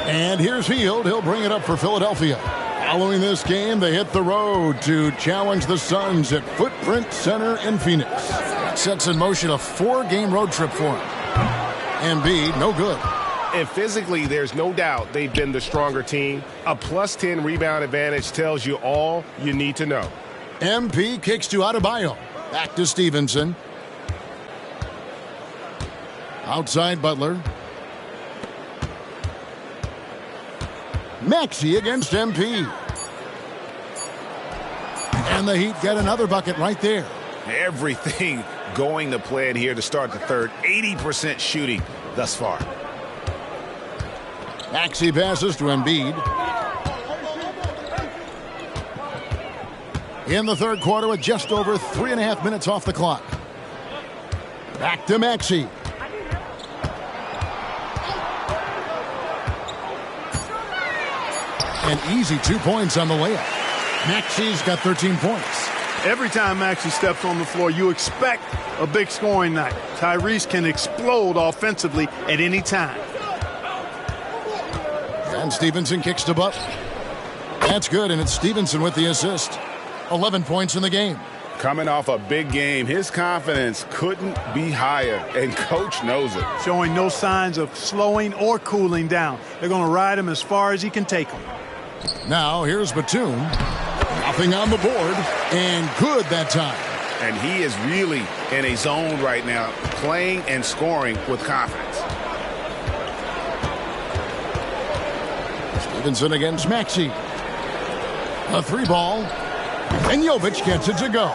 And here's Hield. He'll bring it up for Philadelphia. Following this game, they hit the road to challenge the Suns at Footprint Center in Phoenix. That sets in motion a 4-game road trip for him. Embiid, no good. And physically, there's no doubt they've been the stronger team. A +10 rebound advantage tells you all you need to know. MP kicks to Adebayo. Back to Stevenson. Outside Butler. Maxey against MP. And the Heat get another bucket right there. Everything going to plan here to start the third. 80% shooting thus far. Maxey passes to Embiid. In the third quarter with just over 3.5 minutes off the clock. Back to Maxey. An easy 2 points on the layup. Maxey's got 13 points. Every time Maxey steps on the floor, you expect a big scoring night. Tyrese can explode offensively at any time. And Stevenson kicks to Butler. That's good, and it's Stevenson with the assist. 11 points in the game. Coming off a big game, his confidence couldn't be higher, and coach knows it. Showing no signs of slowing or cooling down. They're going to ride him as far as he can take him. Now here's Batum. Nothing on the board, and good that time. And he is really in a zone right now, playing and scoring with confidence. Stevenson against Maxey. A 3-ball, and Jovic gets it to go.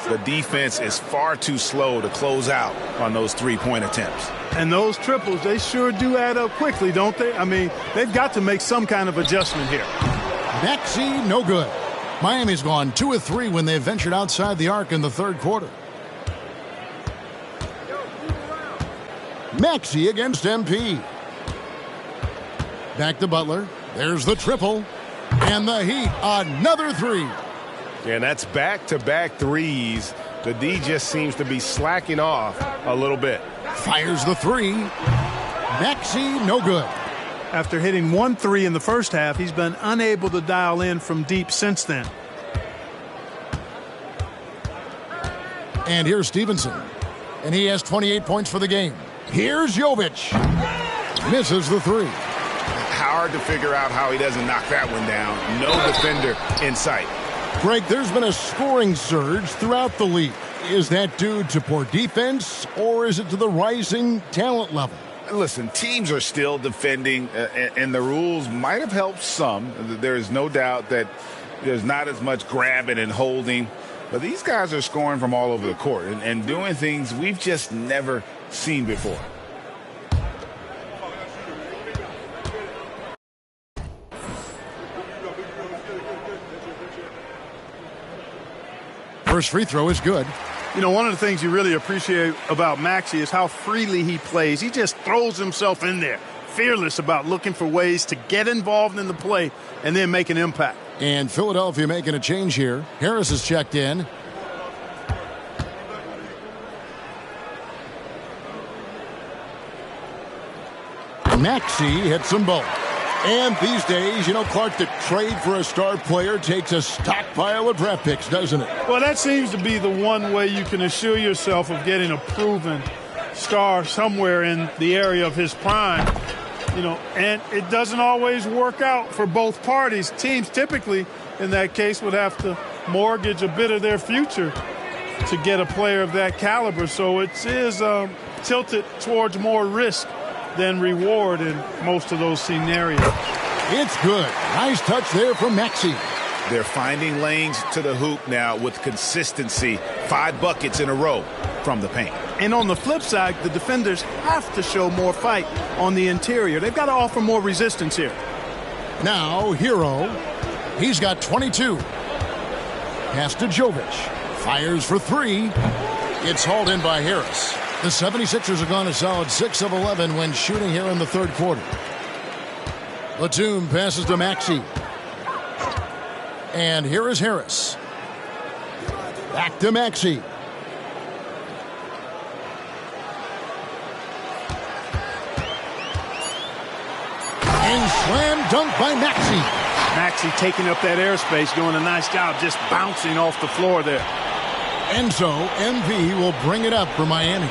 The defense is far too slow to close out on those 3-point attempts. And those triples, they sure do add up quickly, don't they? I mean, they've got to make some kind of adjustment here. Maxey, no good. Miami's gone 2 of 3 when they ventured outside the arc in the third quarter. Maxey against MP. Back to Butler. There's the triple. And the Heat, another three. Yeah, and that's back-to-back threes. The D just seems to be slacking off a little bit. Fires the three. Maxey, no good. After hitting 1 3 in the first half, he's been unable to dial in from deep since then. And here's Stevenson. And he has 28 points for the game. Here's Jovic. Misses the three. Hard to figure out how he doesn't knock that one down. No defender in sight. Greg, there's been a scoring surge throughout the league. Is that due to poor defense, or is it to the rising talent level? Listen, teams are still defending, and the rules might have helped some. There is no doubt that there's not as much grabbing and holding. But these guys are scoring from all over the court and doing things we've just never seen before. First free throw is good. You know, one of the things you really appreciate about Maxey is how freely he plays. He just throws himself in there, fearless about looking for ways to get involved in the play and then make an impact. And Philadelphia making a change here. Harris is checked in. Maxey hits them both. And these days, you know, Clark, the trade for a star player takes a stockpile of draft picks, doesn't it? Well, that seems to be the one way you can assure yourself of getting a proven star somewhere in the area of his prime. You know, and it doesn't always work out for both parties. Teams typically, in that case, would have to mortgage a bit of their future to get a player of that caliber. So it is tilted towards more risk than reward in most of those scenarios. It's good. Nice touch there from Maxey. They're finding lanes to the hoop now with consistency. 5 buckets in a row from the paint. And on the flip side, the defenders have to show more fight on the interior. They've got to offer more resistance here. Now, Hero. He's got 22. Pass to Jovic. Fires for 3. It's hauled in by Harris. The 76ers have gone a solid 6 of 11 when shooting here in the third quarter. Batum passes to Maxey. And here is Harris. Back to Maxey. And slam dunk by Maxey. Maxey taking up that airspace, doing a nice job just bouncing off the floor there. And so MV will bring it up for Miami.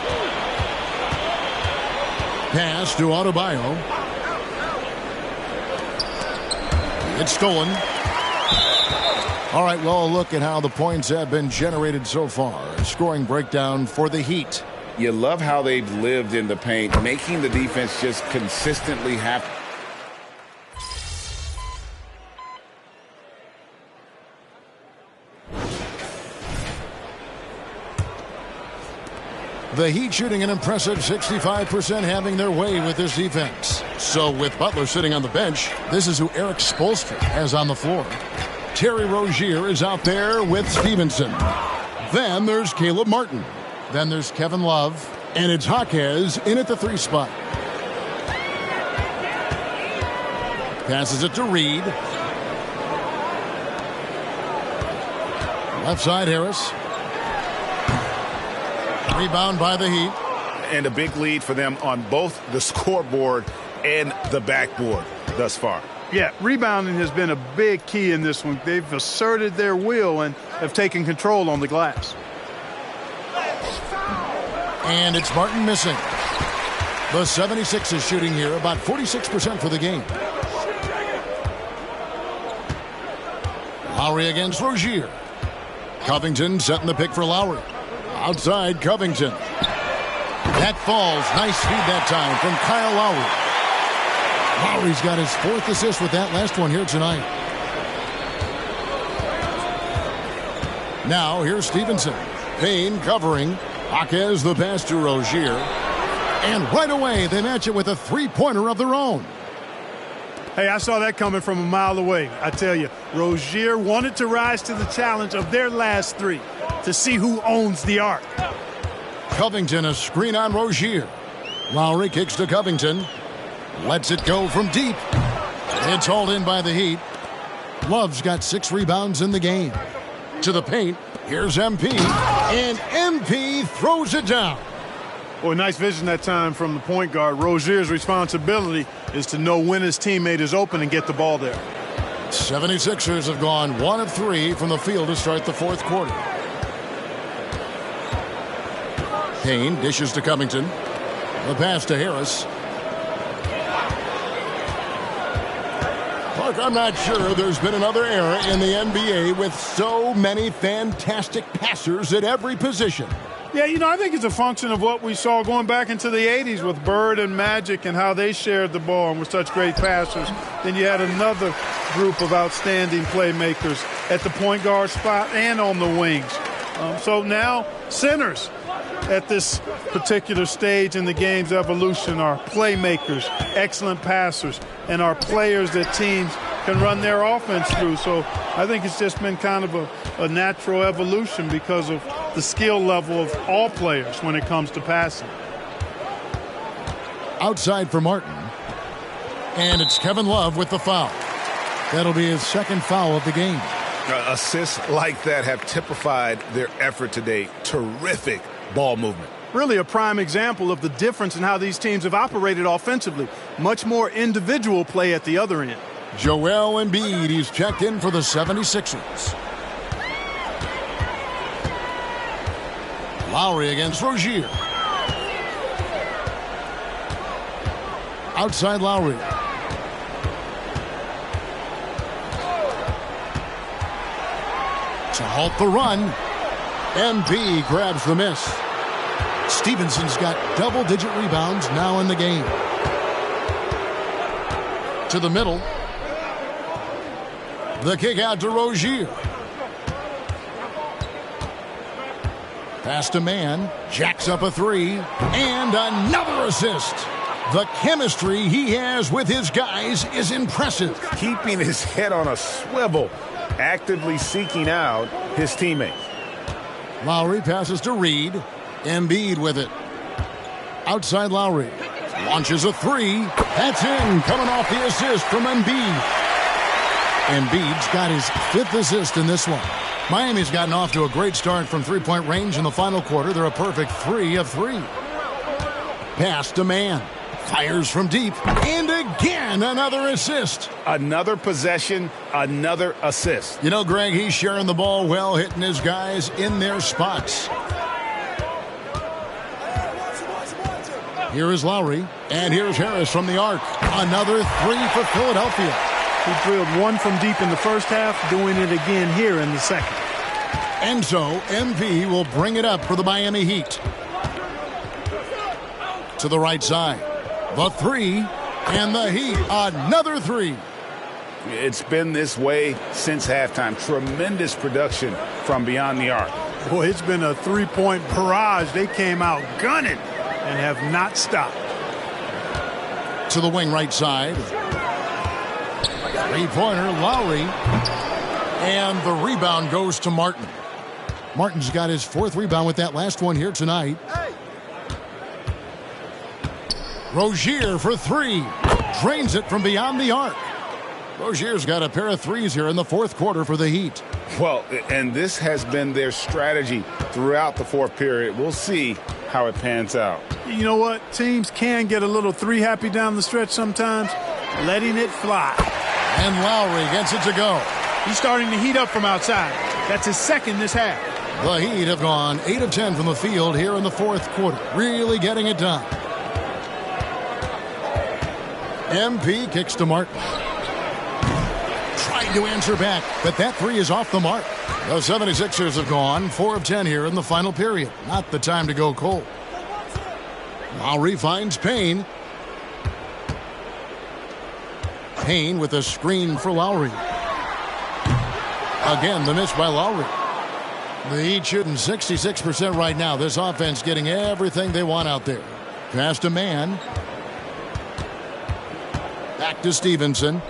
Pass to Adebayo. It's stolen. All right, well, look at how the points have been generated so far. A scoring breakdown for the Heat. You love how they've lived in the paint, making the defense just consistently have. The Heat shooting an impressive 65%, having their way with this defense. So with Butler sitting on the bench, this is who Eric Spoelstra has on the floor. Terry Rozier is out there with Stevenson. Then there's Caleb Martin. Then there's Kevin Love. And it's Jaquez in at the 3 spot. Passes it to Reed. Left side, Harris. Rebound by the Heat. And a big lead for them on both the scoreboard and the backboard thus far. Yeah, rebounding has been a big key in this one. They've asserted their will and have taken control on the glass. And it's Martin missing. The 76ers shooting here about 46% for the game. Lowry against Rozier. Covington setting the pick for Lowry. Outside Covington. That falls. Nice feed that time from Kyle Lowry. Lowry's got his 4th assist with that last one here tonight. Now here's Stevenson. Payne covering. Jaquez the pass to Rozier. And right away they match it with a 3-pointer of their own. Hey, I saw that coming from a mile away. I tell you, Rozier wanted to rise to the challenge of their last 3 to see who owns the arc. Covington, a screen on Rozier. Lowry kicks to Covington. Lets it go from deep. It's hauled in by the Heat. Love's got 6 rebounds in the game. To the paint, here's MP, and MP throws it down. Boy, nice vision that time from the point guard. Rozier's responsibility is to know when his teammate is open and get the ball there. 76ers have gone 1 of 3 from the field to start the fourth quarter. Payne dishes to Covington. The pass to Harris. Look, I'm not sure there's been another era in the NBA with so many fantastic passers at every position. Yeah, I think it's a function of what we saw going back into the 80s with Bird and Magic and how they shared the ball and were such great passers. Then you had another group of outstanding playmakers at the point guard spot and on the wings. So now centers at this particular stage in the game's evolution are playmakers, excellent passers, and are players that teams can run their offense through. So I think it's just been kind of a natural evolution because of the skill level of all players when it comes to passing. Outside for Martin. And it's Kevin Love with the foul. That'll be his second foul of the game. Assists like that have typified their effort today. Terrific ball movement. Really a prime example of the difference in how these teams have operated offensively. Much more individual play at the other end. Joel Embiid, he's checked in for the 76ers. Lowry against Rozier. Outside Lowry. To halt the run. MP grabs the miss. Stevenson's got double-digit rebounds now in the game. To the middle. The kick out to Rozier. Pass to Mann. Jacks up a 3. And another assist. The chemistry he has with his guys is impressive. Keeping his head on a swivel. Actively seeking out his teammates. Lowry passes to Reed. Embiid with it. Outside Lowry. Launches a 3. That's in. Coming off the assist from Embiid. Embiid's got his 5th assist in this one. Miami's gotten off to a great start from three-point range in the final quarter. They're a perfect 3 of 3. Pass to Mann. Fires from deep. And again, another assist. Another possession, another assist. Greg, he's sharing the ball well, hitting his guys in their spots. Here is Lowry, and here's Harris from the arc. Another 3 for Philadelphia. He drilled 1 from deep in the first half, doing it again here in the second. And so, MP will bring it up for the Miami Heat. To the right side. The 3, and the Heat, another 3. It's been this way since halftime. Tremendous production from beyond the arc. Boy, it's been a 3-point barrage. They came out gunning and have not stopped. To the wing right side. 3-pointer, Lowry. And the rebound goes to Martin. Martin's got his 4th rebound with that last one here tonight. Rozier for 3. Drains it from beyond the arc. Rozier's got a pair of 3s here in the fourth quarter for the Heat. Well, and this has been their strategy throughout the fourth period. We'll see how it pans out. You know what? Teams can get a little 3 happy down the stretch sometimes, letting it fly. And Lowry gets it to go. He's starting to heat up from outside. That's his 2nd this half. The Heat have gone 8 of 10 from the field here in the fourth quarter. Really getting it done. MP kicks to Martin. Trying to answer back, but that 3 is off the mark. The 76ers have gone 4 of 10 here in the final period. Not the time to go cold. Lowry finds Payne. Payne with a screen for Lowry. Again, the miss by Lowry. The Heat shooting 66% right now. This offense getting everything they want out there. Pass to Mann. Back to Stevenson.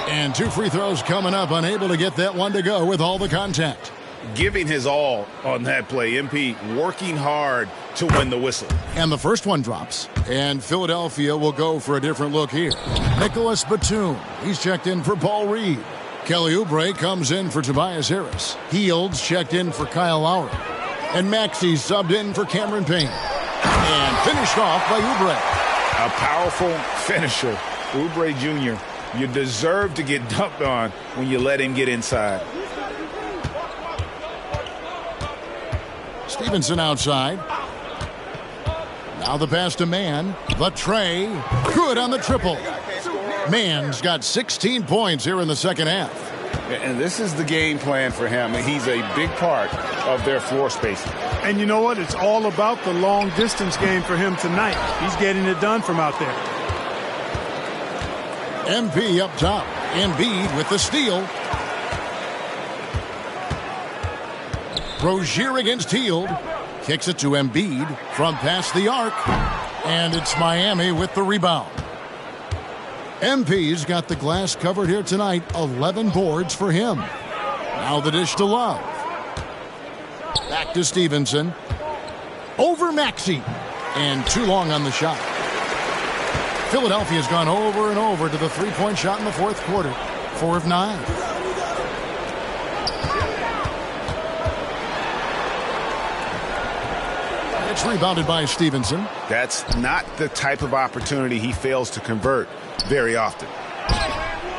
And 2 free throws coming up. Unable to get that one to go with all the contact. giving his all on that play. MP working hard to win the whistle. And the first one drops. And Philadelphia will go for a different look here. Nicholas Batum. He's checked in for Paul Reed. Kelly Oubre comes in for Tobias Harris. Hields checked in for Kyle Lowry. And Maxey subbed in for Cameron Payne. And finished off by Oubre. A powerful finisher. Oubre Jr. You deserve to get dunked on when you let him get inside. Stevenson outside. Now the pass to Mann. The tray. Good on the triple. Mann's got 16 points here in the second half. And this is the game plan for him. He's a big part of their floor spacing. And you know what? It's all about the long distance game for him tonight. He's getting it done from out there. MP up top. Embiid with the steal. Rozier against Hield. Kicks it to Embiid from past the arc. And it's Miami with the rebound. MP's got the glass covered here tonight. 11 boards for him. Now the dish to Love. Back to Stevenson. Over Maxey. And too long on the shot. Philadelphia's gone over and over to the three-point shot in the fourth quarter. 4 of 9. It's rebounded by Stevenson. That's not the type of opportunity he fails to convert very often.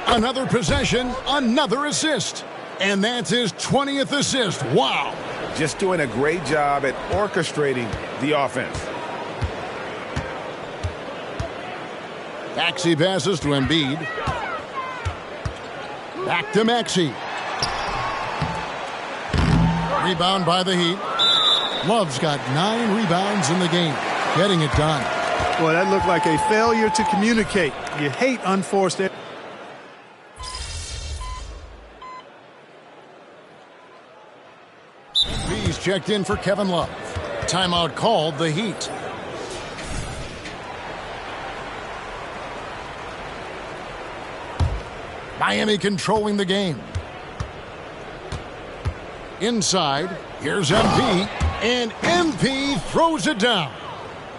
Another possession, another assist. And that's his 20th assist. Wow. Just doing a great job at orchestrating the offense. Maxey passes to Embiid. Back to Maxey. Rebound by the Heat. Love's got 9 rebounds in the game. Getting it done. Boy, that looked like a failure to communicate. You hate unforced errors. He's checked in for Kevin Love. Timeout called, the Heat. Miami controlling the game. Inside, here's MP, and MP throws it down.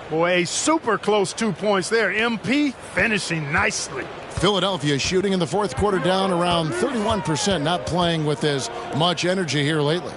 Boy, a super close 2 points there. MP finishing nicely. Philadelphia shooting in the fourth quarter down around 31%, not playing with as much energy here lately.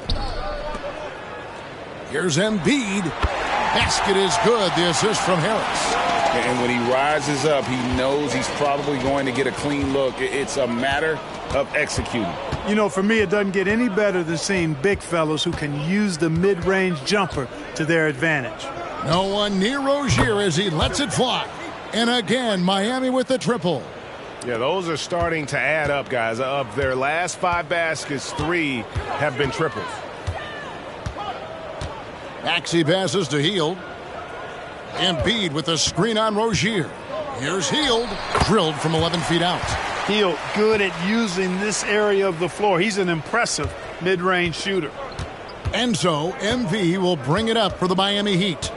Here's Embiid. Basket is good. The assist from Harris. And when he rises up, he knows he's probably going to get a clean look. It's a matter of executing. You know, for me, it doesn't get any better than seeing big fellas who can use the mid-range jumper to their advantage. No one near Rozier as he lets it fly. And again, Miami with the triple. Yeah, those are starting to add up, guys. Of their last 5 baskets, 3 have been triples. Maxey passes to Hield. Embiid with a screen on Rozier. Here's Hield. Drilled from 11 feet out. Hield good at using this area of the floor. He's an impressive mid-range shooter. And so MV will bring it up for the Miami Heat.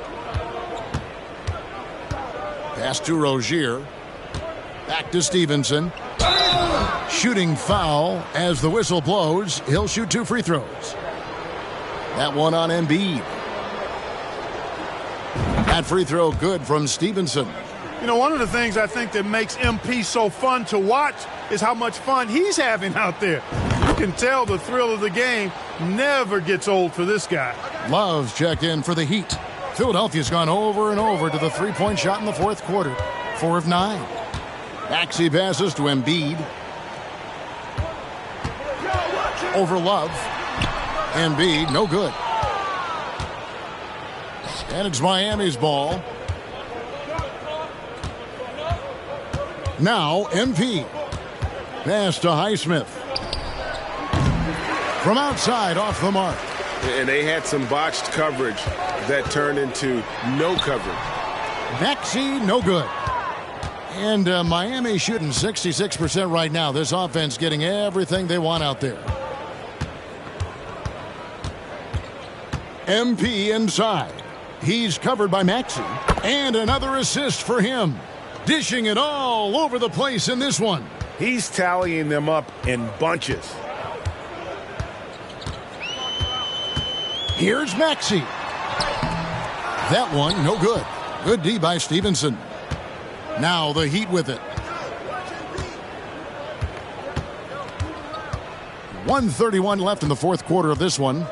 Pass to Rozier. Back to Stevenson. Shooting foul as the whistle blows. He'll shoot 2 free throws. That one on Embiid. That free throw good from Stevenson. You know, one of the things I think that makes MP so fun to watch is how much fun he's having out there. You can tell the thrill of the game never gets old for this guy. Love's checked in for the Heat. Philadelphia's gone over and over to the three-point shot in the fourth quarter. 4 of 9. Maxey passes to Embiid. Over Love. Embiid, no good. And it's Miami's ball. Now, MP. Pass to Highsmith. From outside, off the mark. And they had some botched coverage that turned into no coverage. Maxey, no good. And Miami shooting 66% right now. This offense getting everything they want out there. MP inside. He's covered by Maxey. And another assist for him. Dishing it all over the place in this one. He's tallying them up in bunches. Here's Maxey. That one, no good. Good D by Stevenson. Now the Heat with it. 1:31 left in the fourth quarter of this one.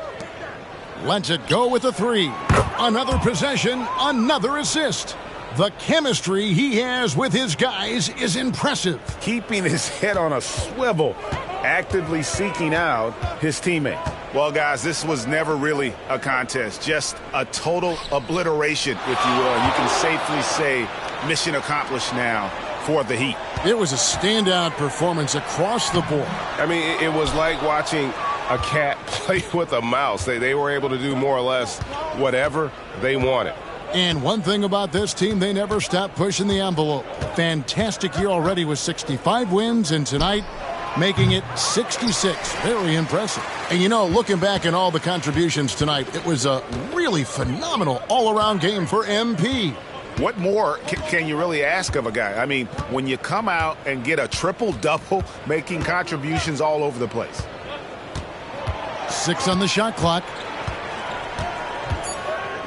Lets it go with a three. Another possession, another assist. The chemistry he has with his guys is impressive. Keeping his head on a swivel, actively seeking out his teammate. Well, guys, this was never really a contest, just a total obliteration, if you will. And you can safely say mission accomplished now for the Heat. It was a standout performance across the board. I mean, it was like watching a cat play with a mouse. They were able to do more or less whatever they wanted. And one thing about this team, they never stop pushing the envelope. Fantastic year already with 65 wins, and tonight making it 66. Very impressive. And you know, looking back at all the contributions tonight, it was a really phenomenal all-around game for MP. What more can you really ask of a guy? I mean, when you come out and get a triple-double, making contributions all over the place. 6 on the shot clock.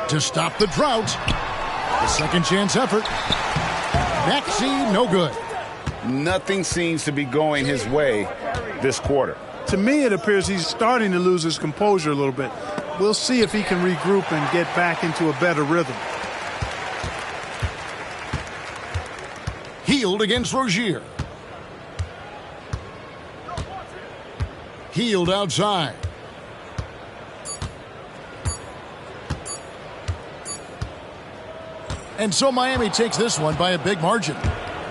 To stop the drought. The second chance effort. Maxey, no good. Nothing seems to be going his way this quarter. To me, it appears he's starting to lose his composure a little bit. We'll see if he can regroup and get back into a better rhythm. Hield against Rozier. Hield outside. And so Miami takes this one by a big margin.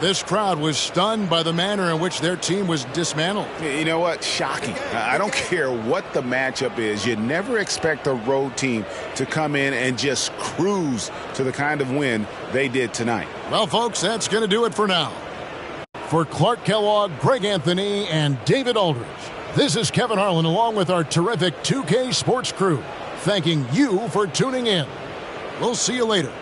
This crowd was stunned by the manner in which their team was dismantled. You know what? Shocking. I don't care what the matchup is. You never expect a road team to come in and just cruise to the kind of win they did tonight. Well, folks, that's going to do it for now. For Clark Kellogg, Greg Anthony, and David Aldridge, this is Kevin Harlan along with our terrific 2K Sports crew, thanking you for tuning in. We'll see you later.